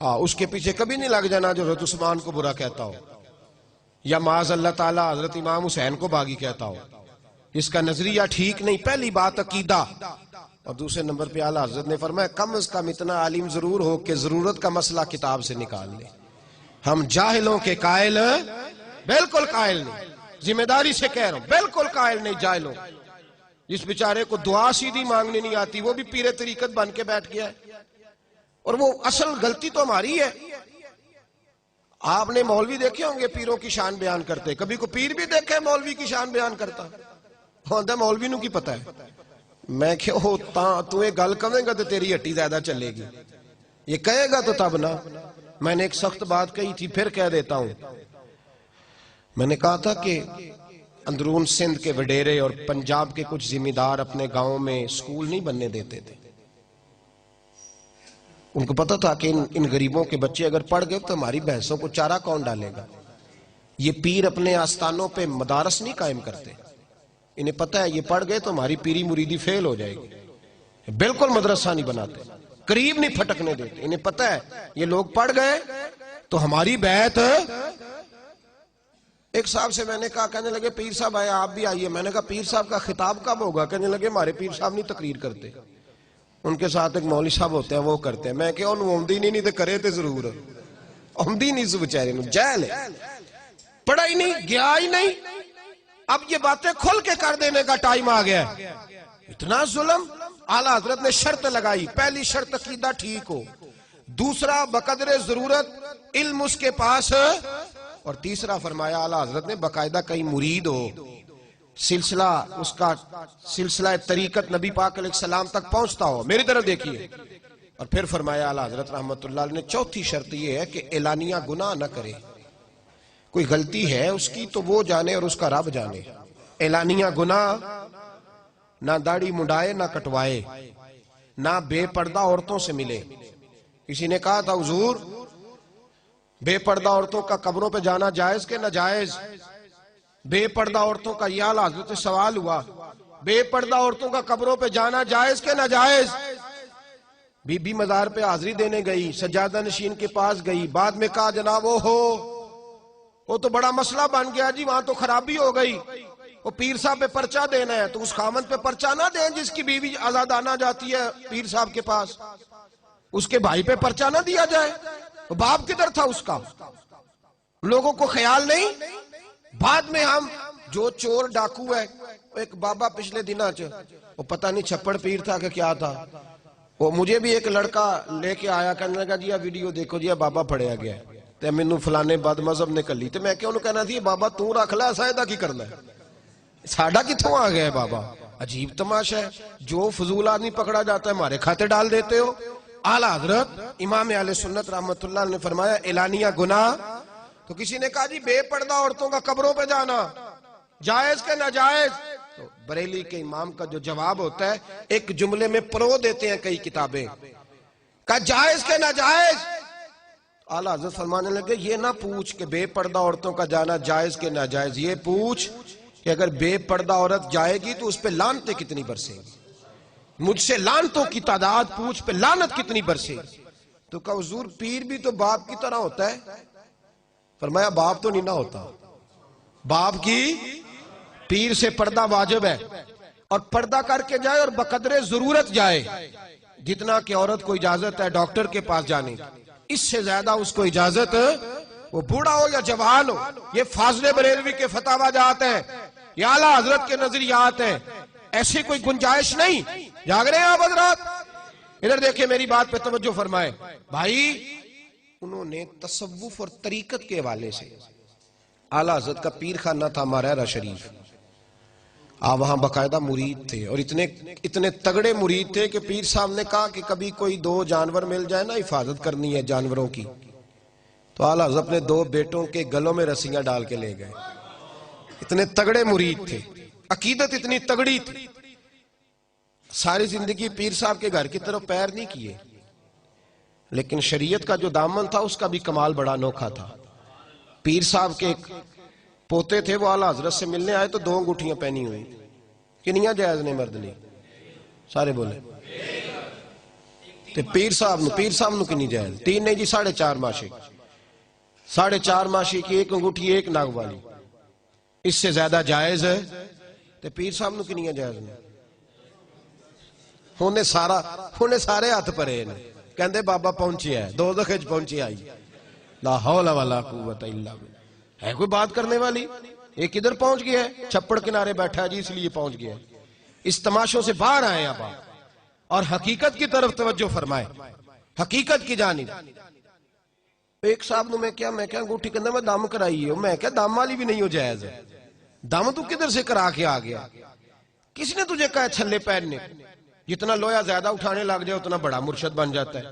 اس کے پیچھے کبھی نہیں لگ جانا جو حضرت عثمان کو برا کہتا ہو یا معاذ اللہ تعالی حضرت امام حسین کو باغی کہتا ہو. اس کا نظریہ ٹھیک نہیں. پہلی بات عقیدہ. اور دوسرے نمبر پہ اعلیٰ حضرت نے فرمایا کم از کم اتنا عالم ضرور ہو کہ ضرورت کا مسئلہ کتاب سے نکال لے. ہم جاہلوں کے قائل بالکل قائل نہیں, ذمہ داری سے کہہ رہا ہوں بالکل قائل نہیں. جاہلوں جس بیچارے کو دعا سیدھی مانگنے نہیں آتی وہ بھی پیر طریقت بن کے بیٹھ گیا ہے. اور وہ اصل غلطی تو ہماری ہے. آپ نے مولوی دیکھے ہوں گے پیروں کی شان بیان کرتے, کبھی کو پیر بھی دیکھے مولوی کی شان بیان کرتا؟ مولوی نو کی پتہ ہے. میں کہو تو یہ گل کہیں گا تو تیری ہٹی زیادہ چلے گی, یہ کہے گا تو تب نا. میں نے ایک سخت بات کہی تھی پھر کہہ دیتا ہوں. میں نے کہا تھا کہ اندرون سندھ کے وڈیرے اور پنجاب کے کچھ ذمہ دار اپنے گاؤں میں سکول نہیں بننے دیتے تھے. ان کو پتا تھا کہ ان غریبوں کے بچے اگر پڑھ گئے تو ہماری بھینسوں کو چارہ کون ڈالے گا. یہ پیر اپنے آستانوں پہ مدارس نہیں قائم کرتے. انہیں پتا ہے یہ پڑھ گئے تو ہماری پیری مریدی فیل ہو جائے گی. بالکل مدرسہ نہیں بناتے, قریب نہیں پھٹکنے دیتے. انہیں پتا ہے یہ لوگ پڑھ گئے تو ہماری بیعت. ایک صاحب سے میں نے کہا, کہنے لگے پیر صاحب آئے آپ بھی آئیے. میں نے کہا پیر صاحب کا خطاب کب ہوگا؟ کہنے لگے ہمارے پیر صاحب نہیں تقریر کرتے, ان کے ساتھ ایک مولوی صاحب ہوتے ہیں وہ کرتے ہیں. میں کہ انہوں آمدی نہیں تو کرے تے ضرور. آمدی نہیں سو بچارے نو, جہل ہے, پڑھا ہی نہیں, گیا ہی نہیں. اب یہ باتیں کھل کے کر دینے کا ٹائم آ گیا ہے. اتنا ظلم. اعلیٰ حضرت نے شرط لگائی, پہلی شرط عقیدہ ٹھیک ہو, دوسرا بقدر ضرورت علم اس کے پاس, اور تیسرا فرمایا اعلیٰ حضرت نے باقاعدہ کئی مرید ہو, سلسلہ اس کا سلسلہ طریقت نبی پاک علیہ السلام تک پہنچتا ہو. میری طرف دیکھیے. اور پھر فرمایا اعلیٰ حضرت رحمت اللہ علیہ نے چوتھی شرط یہ ہے کہ اعلانیہ گناہ نہ کرے. کوئی غلطی ہے اس کی تو وہ جانے اور اس کا رب جانے. اعلانیہ گناہ, نہ داڑھی منڈائے نہ کٹوائے, نہ بے پردہ عورتوں سے ملے. کسی نے کہا تھا حضور بے پردہ عورتوں کا قبروں پہ جانا جائز کہ ناجائز؟ بے پردہ عورتوں کا یہ اعلیٰ حضرت سے سوال ہوا, بے پردہ عورتوں کا قبروں پہ جانا جائز کہ ناجائز؟ بی بی مزار پہ حاضری دینے گئی, سجادہ نشین کے پاس گئی, بعد میں کہا جناب وہ تو بڑا مسئلہ بن گیا جی, وہاں تو خرابی ہو گئی, وہ پیر صاحب پہ پرچہ دینا ہے. تو اس خامن پہ پرچہ نہ دیں جس کی بیوی آزادانہ جاتی ہے پیر صاحب کے پاس, اس کے بھائی پہ پرچہ نہ دیا جائے. وہ باپ کدھر تھا اس کا؟ لوگوں کو خیال نہیں. بعد میں ہم جو چور ڈاکو ہے, ایک بابا پچھلے دنوں وہ پتہ نہیں چھپڑ پیر تھا کہ کیا تھا, وہ مجھے بھی ایک لڑکا لے کے آیا, کہنے لگا جی ویڈیو دیکھو جی بابا پڑھیا گیا تے مینوں فلانے بد مذہب نے کلی. تے میں کہ انہوں کہنا تھی بابا تو رکھ لے, ایسا کی کرنا ہے, ساڈا کتوں آ گیا ہے بابا. عجیب تماشا ہے, جو فضول آدمی پکڑا جاتا ہے ہمارے کھاتے ڈال دیتے ہو. اعلیٰ حضرت امام اہل سنت رحمت اللہ نے فرمایا اعلانیہ گناہ. تو کسی نے کہا جی بے پردہ عورتوں کا قبروں پہ جانا جائز کہ ناجائز؟ تو بریلی کے امام کا جو جواب ہوتا ہے, ایک جملے میں پرو دیتے ہیں کئی کتابیں کہا جائز کے ناجائز؟ اعلیٰ حضرت فرمانے لگے یہ نہ پوچھ کہ بے پردہ عورتوں کا جانا جائز کے ناجائز، یہ پوچھ کہ اگر بے پردہ عورت جائے گی تو اس پہ لعنتیں کتنی برسیں گی، مجھ سے لعنتوں کی تعداد پوچھ، پہ لعنت کتنی برسے گی۔ تو کہا حضور پیر بھی تو باپ کی طرح ہوتا ہے؟ فرمایا باپ تو نہیں نہ ہوتا، باپ کی پیر سے پردہ واجب ہے، اور پردہ کر کے جائے اور بقدر ضرورت جائے، جتنا کہ عورت کو اجازت ہے ڈاکٹر کے پاس جانے، اس سے زیادہ اس کو اجازت، وہ بوڑھا ہو یا جوان ہو۔ یہ فاضل بریلوی کے فتاوی جات ہیں، یہ اعلیٰ حضرت کے نظریات ہیں، ایسی کوئی گنجائش نہیں۔ جاگ رہے ہیں آپ حضرات؟ ادھر دیکھیں میری بات پہ توجہ فرمائے بھائی، انہوں نے تصوف اور طریقت کے حوالے سے، اعلیٰ حضرت کا پیر خانہ تھا مارہرہ شریف، آپ وہاں باقاعدہ مرید تھے، اور اتنے تگڑے مرید تھے کہ پیر صاحب نے کہا کہ کبھی کوئی 2 جانور مل جائے نا، حفاظت کرنی ہے جانوروں کی، تو اعلیٰ حضرت اپنے 2 بیٹوں کے گلوں میں رسیاں ڈال کے لے گئے۔ اتنے تگڑے مرید تھے، عقیدت اتنی تگڑی تھی، ساری زندگی پیر صاحب کے گھر کی طرف پیر نہیں کیے، لیکن شریعت کا جو دامن تھا اس کا بھی کمال بڑا انوکھا تھا۔ پیر صاحب کے ایک پوتے تھے، وہ اعلیٰ حضرت سے ملنے آئے تو 2 انگوٹھیاں پہنی ہوئی، کنیاں جائز نے مرد لی؟ سارے بولے پیر صاحب نو کنی جائز؟ 3 نہیں جی، 4.5 ماشی، 4.5 ماشی کی 1 انگوٹھی 1 ناگ والی، اس سے زیادہ جائز ہے؟ تو پیر صاحب نو کنیاں جائز نے؟ ہونے سارے ہاتھ پرے نے، کہندے بابا پہنچے ہے، 2 دخج پہنچے آئی، لا حول ولا قوت الا باللہ۔ ہے کوئی بات کرنے والی؟ ایک ادھر پہنچ گیا ہے، چھپڑ کنارے بیٹھا ہے جی، اس لیے پہنچ گیا ہے۔ اس تماشوں سے باہر آئے آپ، اور حقیقت کی طرف توجہ فرمائے، حقیقت کی جانب۔ ایک صاحب نے میں کیا انگوٹھی کہندہ میں دم کرائی ہے، میں کیا دم والی بھی نہیں ہو جائز ہے، دم تو کدھر سے کرا کے آ گیا؟ کس نے تجھے کہا چھلے پہننے؟ جتنا لویا زیادہ اٹھانے لگ جائے اتنا بڑا مرشد بن جاتا ہے۔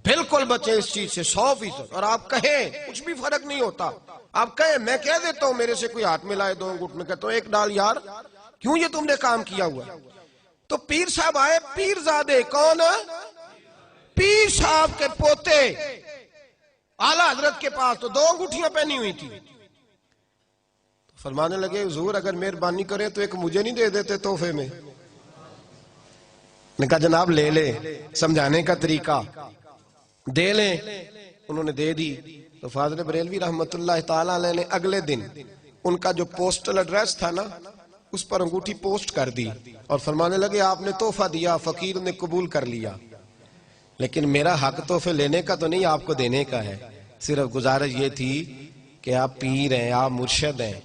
بالکل بچے اس چیز سے 100%، اور آپ کہیں کچھ بھی فرق نہیں ہوتا، آپ کہیں میں کہہ دیتا ہوں میرے سے کوئی ہاتھ ملائے 2 انگوٹھ میں کہتا ہوں 1 ڈال یار، کیوں یہ تم نے کام کیا ہوا؟ تو پیر صاحب آئے، پیر زادے کون؟ پیر صاحب کے پوتے اعلیٰ حضرت کے پاس، تو 2 انگوٹھیاں پہنی ہوئی تھی۔ فرمانے لگے حضور اگر مہربانی کریں تو ایک مجھے نہیں دے دیتے تحفے میں؟ نے کہا جناب لے لے، سمجھانے کا طریقہ دے لیں۔ انہوں نے دے دی، تو فاضل بریلوی رحمت اللہ تعالیٰ علیہ نے اگلے دن ان کا جو پوسٹل ایڈریس تھا نا، اس پر انگوٹھی پوسٹ کر دی، اور فرمانے لگے آپ نے تحفہ دیا، فقیر نے قبول کر لیا، لیکن میرا حق تحفے لینے کا تو نہیں، آپ کو دینے کا ہے۔ صرف گزارش یہ تھی کہ آپ پیر ہیں، آپ مرشد ہیں،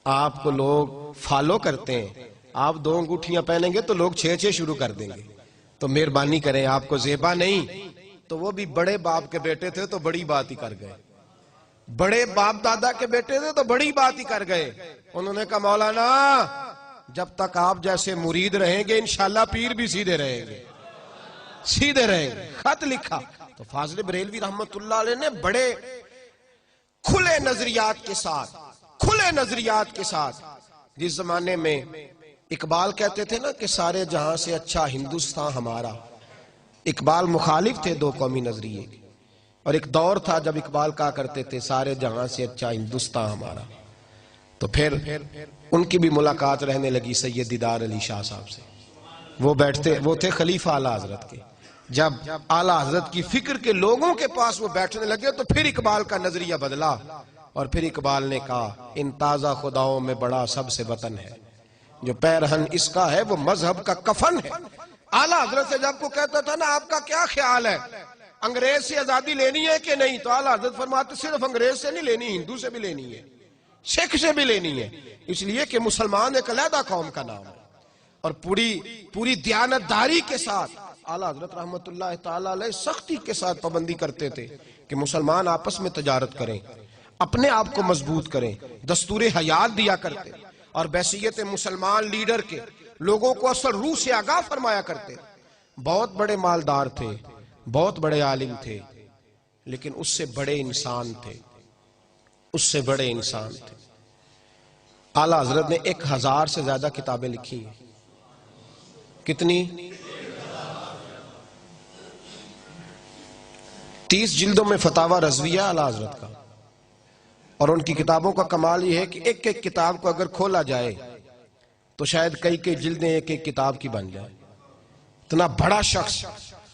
آپ کو لوگ فالو کرتے ہیں، آپ 2 انگوٹھیاں پہنیں گے تو لوگ 6 شروع کر دیں گے، تو مہربانی کریں، آپ کو زیبا نہیں۔ تو وہ بھی بڑے باپ کے بیٹے تھے تو بڑی بات ہی کر گئے، بڑے باپ دادا کے بیٹے تھے تو بڑی بات ہی کر گئے۔ انہوں نے کہا مولانا جب تک آپ جیسے مرید رہیں گے انشاءاللہ پیر بھی سیدھے رہیں گے، سیدھے رہیں گے۔ خط لکھا تو فاضل بریلوی رحمت اللہ علیہ نے بڑے کھلے نظریات کے ساتھ، جس زمانے میں اقبال کہتے تھے نا کہ سارے جہاں سے اچھا ہندوستان ہمارا، اقبال مخالف تھے 2 قومی نظریے، اور ایک دور تھا جب اقبال کہا کرتے تھے سارے جہاں سے اچھا ہندوستان ہمارا۔ تو پھر ان کی بھی ملاقات رہنے لگی سید دیدار علی شاہ صاحب سے، وہ تھے خلیفہ اعلیٰ حضرت کے۔ جب اعلیٰ حضرت کی فکر کے لوگوں کے پاس وہ بیٹھنے لگے تو پھر اقبال کا نظریہ بدلا، اور پھر اقبال نے کہا ان تازہ خداؤں میں بڑا سب سے وطن ہے، جو پیرہن اس کا ہے وہ مذہب کا کفن ہے۔ اعلیٰ حضرت سے جب کو کہتا تھا نا آپ کا کیا خیال ہے، انگریز سے آزادی لینی ہے کہ نہیں، تو اعلیٰ حضرت فرماتے صرف انگریز سے نہیں لینی، ہندو سے بھی لینی ہے، سکھ سے بھی لینی ہے، اس لیے کہ مسلمان ایک علیحدہ قوم کا نام ہے۔ اور پوری دیانتداری کے ساتھ اعلیٰ حضرت رحمت اللہ تعالیٰ علیہ سختی کے ساتھ پابندی کرتے تھے کہ مسلمان آپس میں تجارت کریں، اپنے آپ کو مضبوط کریں، دستور حیات دیا کرتے، اور بحیثیت مسلمان لیڈر کے لوگوں کو اصل روح سے آگاہ فرمایا کرتے۔ بہت بڑے مالدار تھے، بہت بڑے عالم تھے، لیکن اس سے بڑے انسان تھے، اعلیٰ حضرت نے 1000 سے زیادہ کتابیں لکھی ہیں۔ کتنی؟ 30 جلدوں میں فتاوی رضویہ اعلیٰ حضرت کا، اور ان کی کتابوں کا کمال یہ ہے کہ ایک ایک کتاب کو اگر کھولا جائے تو شاید کئی کئی جلدیں ایک ایک کتاب کی بن جائے، اتنا بڑا شخص.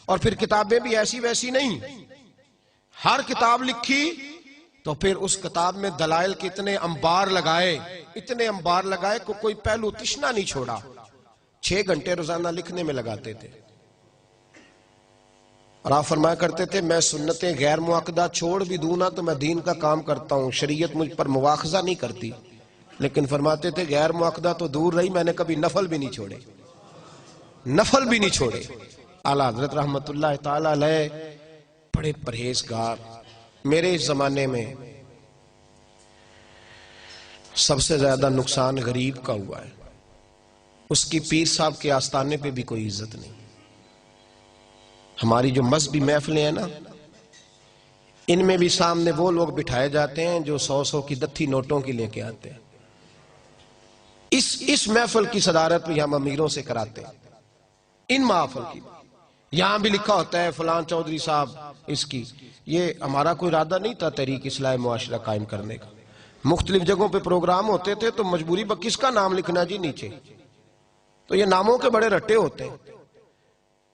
اور پھر کتابیں بھی ایسی ویسی نہیں، ہر کتاب لکھی تو پھر اس کتاب میں دلائل کے اتنے انبار لگائے کہ کوئی پہلو تشنا نہیں چھوڑا. 6 گھنٹے روزانہ لکھنے میں لگاتے تھے، اور آپ فرمایا کرتے تھے میں سنتیں غیر معقدہ چھوڑ بھی دوں نا تو میں دین کا کام کرتا ہوں، شریعت مجھ پر مواخذہ نہیں کرتی. لیکن فرماتے تھے غیر معقدہ تو دور رہی، میں نے کبھی نفل بھی نہیں چھوڑے. اعلیٰ حضرت رحمت اللہ تعالی علیہ بڑے پرہیزگار. میرے اس زمانے میں سب سے زیادہ نقصان غریب کا ہوا ہے، اس کی پیر صاحب کے آستانے پہ بھی کوئی عزت نہیں. ہماری جو مذہبی محفلیں ہیں نا، ان میں بھی سامنے وہ لوگ بٹھائے جاتے ہیں جو 100 کی دتھی نوٹوں کی لے کے آتے ہیں. اس محفل کی صدارت بھی ہم امیروں سے کراتے ہیں. ان محفل کی یہاں بھی لکھا ہوتا ہے فلان چودھری صاحب اس کی. یہ ہمارا کوئی ارادہ نہیں تھا تحریک اصلاح معاشرہ قائم کرنے کا. مختلف جگہوں پہ پروگرام ہوتے تھے تو مجبوری کس کا نام لکھنا جی نیچے، تو یہ ناموں کے بڑے رٹے ہوتے ہیں.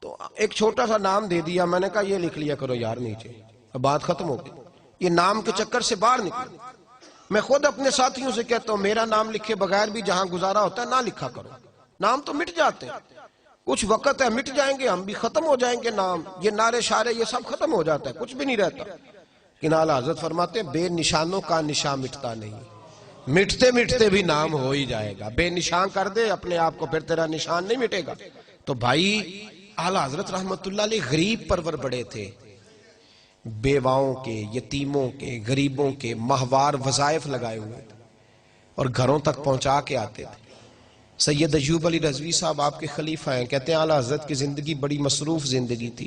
تو ایک چھوٹا سا نام دے دیا، میں نے کہا یہ لکھ لیا کرو یار نیچے. اب بات ختم ہو گئی. یہ نام کے چکر سے باہر نکلو. میں خود اپنے ساتھیوں سے کہتا ہوں میرا نام لکھے بغیر بھی جہاں گزارا ہوتا ہے نہ لکھا کرو. نام تو مٹ جاتے ہیں، کچھ وقت ہے مٹ جائیں گے، ہم بھی ختم ہو جائیں گے. نام یہ نعرے شارے یہ سب ختم ہو جاتا ہے، کچھ بھی نہیں رہتا. لیکن اعلیٰ حضرت فرماتے ہیں بے نشانوں کا نشان مٹتا نہیں، مٹتے بھی نام ہو ہی جائے گا. بے نشان کر دے اپنے آپ کو، پھر تیرا نشان نہیں مٹے گا. تو بھائی اعلیٰ حضرت رحمت اللہ علیہ غریب پرور بڑے تھے، بیواؤں کے، یتیموں کے، غریبوں کے ماہوار وظائف لگائے ہوئے تھے اور گھروں تک پہنچا کے آتے تھے. سید ایوب علی رضوی صاحب آپ کے خلیفہ ہیں، کہتے ہیں اعلیٰ حضرت کی زندگی بڑی مصروف زندگی تھی،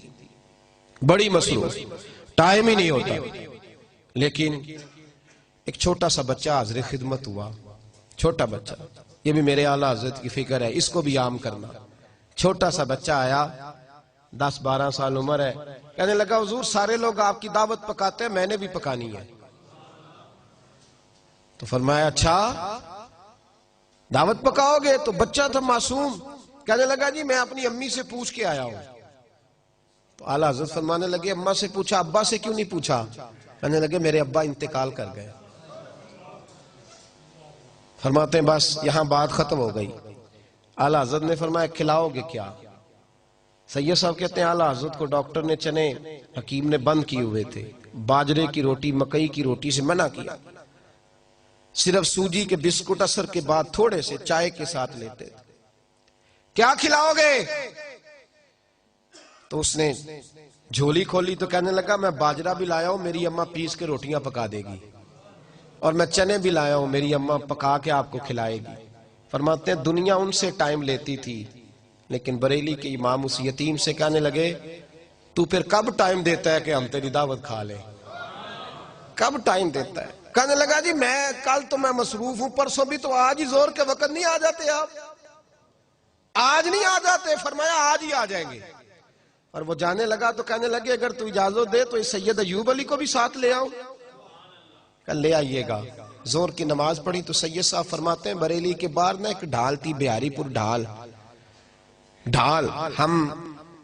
بڑی مصروف، ٹائم ہی نہیں ہوتا. لیکن ایک چھوٹا سا بچہ حاضر خدمت ہوا، چھوٹا بچہ، یہ بھی میرے اعلیٰ حضرت کی فکر ہے، اس کو بھی عام کرنا. چھوٹا سا بچہ آیا، 10-12 سال عمر ہے، کہنے لگا حضور سارے لوگ آپ کی دعوت پکاتے ہیں، میں نے بھی پکانی ہے. تو فرمایا اچھا دعوت پکاؤ گے؟ تو بچہ تھا معصوم، کہنے لگا جی میں اپنی امی سے پوچھ کے آیا ہوں. تو اعلیٰ حضرت فرمانے لگے اماں سے پوچھا، ابا سے کیوں نہیں پوچھا؟ کہنے لگے میرے ابا انتقال کر گئے. فرماتے ہیں بس یہاں بات ختم ہو گئی. اعلیٰ حضرت نے فرمایا کھلاؤ گے کیا؟ سید صاحب کہتے ہیں اعلیٰ حضرت کو ڈاکٹر نے چنے حکیم نے بند کیے ہوئے تھے، باجرے کی روٹی مکئی کی روٹی سے منع کیا، صرف سوجی کے بسکٹ عصر کے بعد تھوڑے سے چائے کے ساتھ لیتے تھے. کیا کھلاؤ گے؟ تو اس نے جھولی کھولی تو کہنے لگا میں باجرہ بھی لایا ہوں، میری اماں پیس کے روٹیاں پکا دے گی، اور میں چنے بھی لایا ہوں، میری اماں پکا کے آپ کو کھلائے گی. فرماتے ہیں دنیا ان سے ٹائم لیتی تھی، لیکن بریلی کے امام اس یتیم سے کہنے لگے تو پھر کب ٹائم دیتا ہے کہ ہم تیری دعوت کھا لیں؟ کب ٹائم دیتا ہے؟ کہنے لگا جی میں کل تو میں مصروف ہوں، پرسوں بھی، تو آج ہی زور کے وقت نہیں آ جاتے آپ؟ آج نہیں آ جاتے؟ فرمایا آج ہی آ جائیں گے. اور وہ جانے لگا تو کہنے لگے اگر تو اجازت دے تو اس سید ایوب علی کو بھی ساتھ لے آؤں. کہ لے آئیے گا. زور کی نماز پڑھی تو سید صاحب فرماتے ہیں بریلی کے باہر نا ایک ڈھال تھی، بہاری پور ڈھال، ہم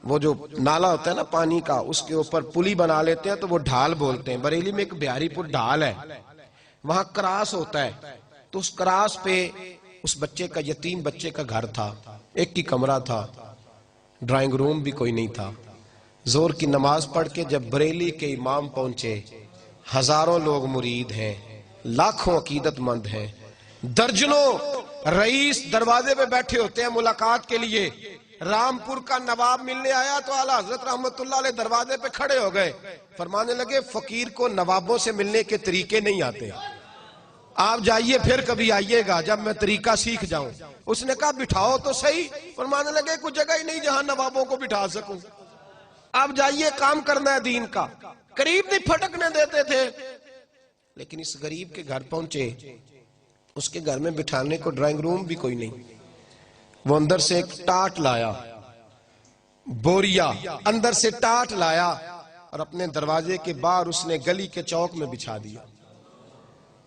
وہ جو نالا ہوتا ہے نا پانی کا، اس کے اوپر پلی بنا لیتے ہیں تو وہ ڈھال بولتے ہیں. بریلی میں ایک بہاری پور ڈھال ہے، وہاں کراس ہوتا ہے. تو اس کراس پہ اس بچے کا، یتیم بچے کا گھر تھا، ایک کی کمرہ تھا، ڈرائنگ روم بھی کوئی نہیں تھا. زور کی نماز پڑھ کے جب بریلی کے امام پہنچے، ہزاروں لوگ مرید ہیں، لاکھوں عقیدت مند ہیں، درجنوں رئیس دروازے پہ بیٹھے ہوتے ہیں ملاقات کے لیے. رامپور کا نواب ملنے آیا تو اعلیٰ حضرت رحمت اللہ علیہ دروازے پہ کھڑے ہو گئے. فرمانے لگے فقیر کو نوابوں سے ملنے کے طریقے نہیں آتے، آپ جائیے پھر کبھی آئیے گا جب میں طریقہ سیکھ جاؤں. اس نے کہا بٹھاؤ تو صحیح. فرمانے لگے کوئی جگہ ہی نہیں جہاں نوابوں کو بٹھا سکوں، آپ جائیے کام کرنا ہے دین کا. قریب نہیں پھٹکنے دیتے تھے. لیکن اس غریب کے گھر پہنچے، اس کے گھر میں بٹھانے کو ڈرائنگ روم بھی کوئی نہیں. وہ اندر سے ایک ٹاٹ لایا، بوریا اندر سے ٹاٹ لایا اور اپنے دروازے کے باہر اس نے گلی کے چوک میں بچھا دیا.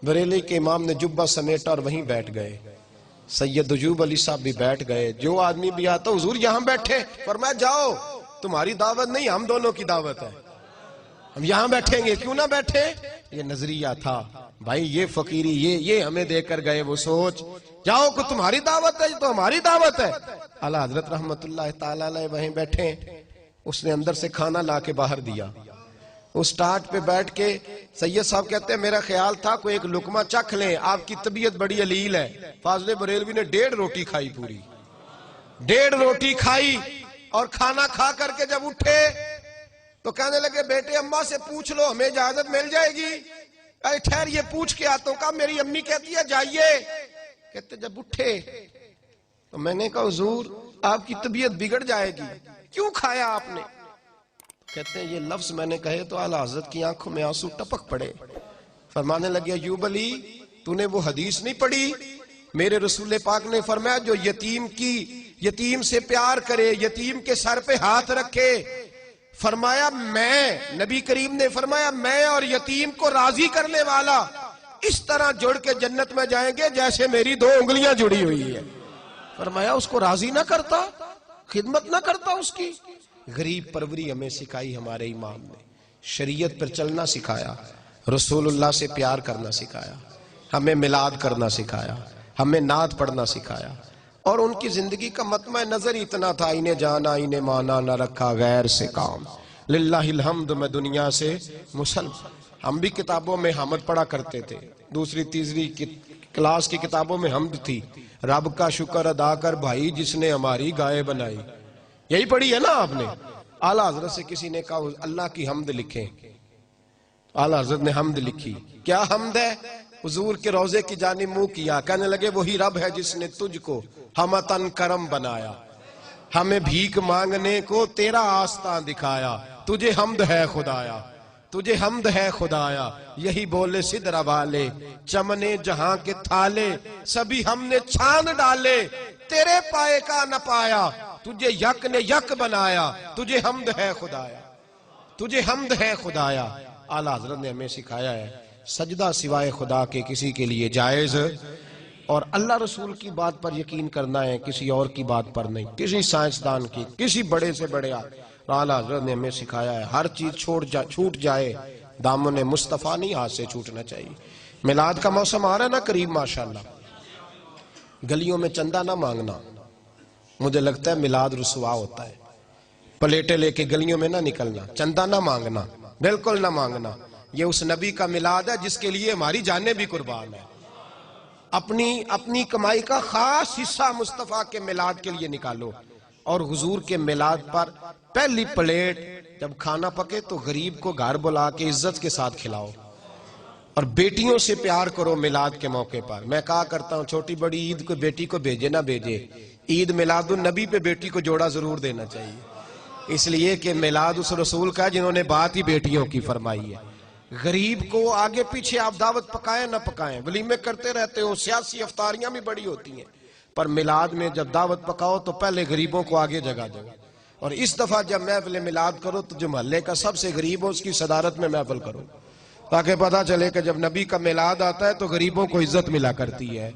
بریلی کے امام نے جبہ سمیٹا اور وہیں بیٹھ گئے. سید ایوب علی صاحب بھی بیٹھ گئے. جو آدمی بھی آتا حضور یہاں بیٹھے. فرمایا جاؤ تمہاری دعوت نہیں ہم دونوں کی دعوت ہے, ہم یہاں بیٹھیں گے, کیوں نہ بیٹھے. یہ نظریہ تھا بھائی, یہ فقیری یہ ہمیں دے کر گئے. وہ سوچ جاؤ کہ تمہاری دعوت ہے تو ہماری دعوت ہے. اعلیٰ حضرت رحمت اللہ تعالی علیہ وہیں بیٹھے. اس نے اندر سے کھانا لا کے باہر دیا. اس ٹاٹ پہ بیٹھ کے سید صاحب کہتے ہیں میرا خیال تھا کوئی ایک لقمہ چکھ لیں, آپ کی طبیعت بڑی علیل ہے. فاضل بریلوی نے 1.5 روٹی کھائی, پوری 1.5 روٹی کھائی. اور کھانا کھا کر کے جب اٹھے تو کہنے لگے بیٹے اماں سے پوچھ لو ہمیں اجازت مل جائے گی. ارے ٹھہر یہ پوچھ کے آتا ہوں. کہا میری امی کہتی ہے جائیے. کہتے جب اٹھے تو میں نے کہا حضور آپ کی طبیعت بگڑ جائے گی, کیوں کھایا آپ نے. کہتے ہیں یہ لفظ میں نے کہے تو اعلیٰ حضرت کی آنکھوں میں آنسو ٹپک پڑے. فرمانے لگے ایوب علی تو نے وہ حدیث نہیں پڑھی, میرے رسول پاک نے فرمایا جو یتیم سے پیار کرے, یتیم کے سر پہ ہاتھ رکھے. فرمایا میں, نبی کریم نے فرمایا میں اور یتیم کو راضی کرنے والا اس طرح جڑ کے جنت میں جائیں گے جیسے میری 2 انگلیاں جڑی ہوئی ہے. فرمایا اس کو راضی نہ کرتا, خدمت نہ کرتا اس کی. غریب پروری ہمیں سکھائی ہمارے امام نے, شریعت پر چلنا سکھایا, رسول اللہ سے پیار کرنا سکھایا, ہمیں میلاد کرنا سکھایا, ہمیں نعت پڑھنا سکھایا. اور ان کی زندگی کا مطمع نظر اتنا تھا انہیں جانا انہیں مانا نہ رکھا غیر سے کام. للہ الحمد میں دنیا سے مسلم. ہم بھی کتابوں میں حمد پڑھا کرتے تھے, 2ری 3ری کلاس کی کتابوں میں حمد تھی, رب کا شکر ادا کر بھائی جس نے ہماری گائے بنائی. یہی پڑھی ہے نا آپ نے. اعلیٰ حضرت سے کسی نے کہا اللہ کی حمد لکھیں, اعلیٰ حضرت نے حمد لکھی. کیا حمد ہے؟ حضور کے روضے کی جانب منہ کیا, کہنے لگے وہی رب ہے جس نے تجھ کو ہمتن کرم بنایا, ہمیں بھیک مانگنے کو تیرا آستان دکھایا. تجھے حمد ہے خدایا, تجھے حمد ہے خدایا. یہی بولے سدرا والے چمنے جہاں کے تھالے, سبھی ہم نے چھان ڈالے تیرے پائے کا نہ پایا. تجھے یک نے یک بنایا, تجھے حمد ہے خدایا, تجھے حمد ہے خدایا. اعلیٰ حضرت نے ہمیں سکھایا ہے سجدہ سوائے خدا کے کسی کے لیے جائز, اور اللہ رسول کی بات پر یقین کرنا ہے, کسی اور کی بات پر نہیں, کسی سائنسدان کی, کسی بڑے سے بڑے. اعلیٰ حضرت نے ہمیں سکھایا ہے ہر چیز چھوٹ جائے, دامن مصطفیٰ نہیں ہاتھ سے چھوٹنا چاہیے. میلاد کا موسم آ رہا ہے نا قریب ماشاءاللہ, گلیوں میں چندہ نہ مانگنا. مجھے لگتا ہے میلاد رسوا ہوتا ہے. پلیٹیں لے کے گلیوں میں نہ نکلنا, چندہ نہ مانگنا, بالکل نہ مانگنا. یہ اس نبی کا میلاد ہے جس کے لیے ہماری جانیں بھی قربان ہیں. اپنی کمائی کا خاص حصہ مصطفیٰ کے میلاد کے لیے نکالو, اور حضور کے میلاد پر پہلی پلیٹ جب کھانا پکے تو غریب کو گھر بلا کے عزت کے ساتھ کھلاؤ. اور بیٹیوں سے پیار کرو میلاد کے موقع پر. میں کہا کرتا ہوں چھوٹی بڑی عید کو بیٹی کو بھیجے نہ بھیجے, عید میلاد النبی پہ بیٹی کو جوڑا ضرور دینا چاہیے, اس لیے کہ میلاد اس رسول کا جنہوں نے بات ہی بیٹیوں کی فرمائی ہے. غریب کو آگے پیچھے آپ دعوت پکائیں نہ پکائیں, ولیمے کرتے رہتے ہو, سیاسی افطاریاں بھی بڑی ہوتی ہیں, پر میلاد میں جب دعوت پکاؤ تو پہلے غریبوں کو آگے جگہ دو. اور اس دفعہ جب محفل میلاد کرو تو جو محلے کا سب سے غریب ہو اس کی صدارت میں محفل کرو, تاکہ پتہ چلے کہ جب نبی کا میلاد آتا ہے تو غریبوں کو عزت ملا کرتی ہے.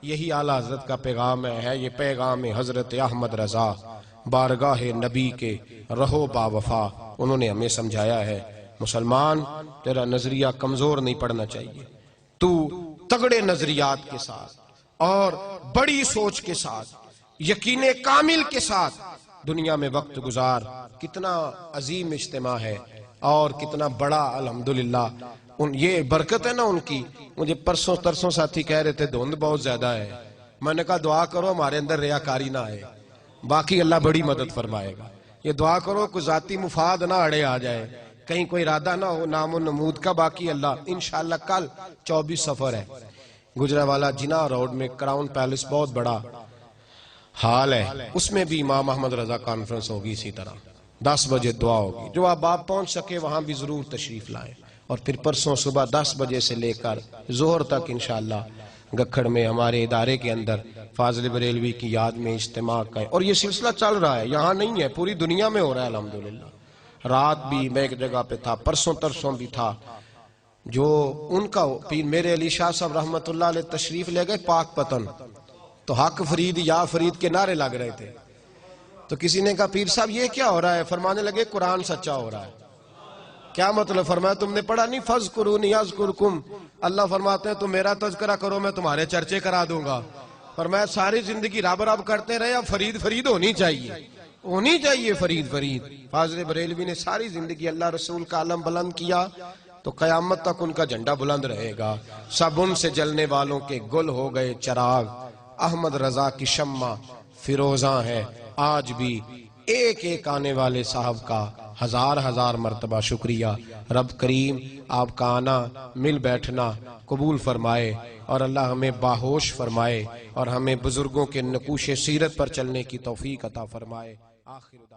یہی اعلیٰ حضرت کا پیغام ہے. یہ پیغام حضرت احمد رضا بارگاہ نبی کے رہو با وفا, انہوں نے ہمیں سمجھایا ہے مسلمان تیرا نظریہ کمزور نہیں پڑنا چاہیے, تو تگڑے نظریات کے ساتھ اور بڑی سوچ کے ساتھ یقین کامل کے ساتھ دنیا میں وقت گزار. کتنا عظیم اجتماع ہے اور کتنا بڑا الحمدللہ. یہ برکت ہے نا ان کی. مجھے پرسوں ترسوں ساتھی کہہ رہے تھے دھند بہت زیادہ ہے, میں نے کہا دعا کرو ہمارے اندر ریاکاری نہ آئے, باقی اللہ بڑی مدد فرمائے گا. یہ دعا کرو کوئی ذاتی مفاد نہ اڑے آ جائے, کہیں کوئی ارادہ نہ ہو نام و نمود کا. باقی اللہ انشاءاللہ کل 24 سفر ہے, گجرانوالہ جناح روڈ میں کراؤن پیلس بہت بڑا ہال ہے, اس میں بھی امام احمد رضا کانفرنس ہوگی. اسی طرح 10 بجے دعا ہوگی. جو آپ پہنچ سکے وہاں بھی ضرور تشریف لائیں. اور پھر پرسوں صبح 10 بجے سے لے کر ظہر تک انشاءاللہ گکھڑ میں ہمارے ادارے کے اندر فاضل بریلوی کی یاد میں اجتماع کا ہے. اور یہ سلسلہ چل رہا ہے, یہاں نہیں ہے, پوری دنیا میں ہو رہا ہے الحمدللہ. رات بھی میں ایک جگہ پہ تھا، پرسوں ترسوں بھی تھا، جو ان کا پیر میرے علی شاہ صاحب رحمت اللہ علیہ تشریف لے گئے پاک پتن، تو حق فرید یا فرید کے نعرے لگ رہے تھے۔ تو کسی نے کہا پیر صاحب یہ کیا ہو رہا ہے؟ فرمانے لگے قرآن سچا ہو رہا ہے۔ کیا مطلب؟ فرمایا تم نے پڑھا نہیں فَاذْكُرُونِي أَذْكُرْكُمْ، اللہ فرماتے ہیں تم میرا تذکرہ کرو میں تمہارے چرچے کرا دوں گا۔ فرمایا ساری زندگی رب رب کرتے رہے، اب فرید فرید ہونی چاہیے فرید فرید۔ فاضل بریلوی نے ساری زندگی اللہ رسول کا علم بلند کیا، تو قیامت تک ان کا جھنڈا بلند رہے گا۔ سب ان سے جلنے والوں کے گل ہو گئے چراغ، احمد رضا کی شمع فیروزاں ہے آج بھی۔ ایک ایک آنے والے صاحب کا ہزار ہزار مرتبہ شکریہ۔ رب کریم آپ کا آنا مل بیٹھنا قبول فرمائے، اور اللہ ہمیں باہوش فرمائے، اور ہمیں بزرگوں کے نقوش سیرت پر چلنے کی توفیق عطا فرمائے۔ آخر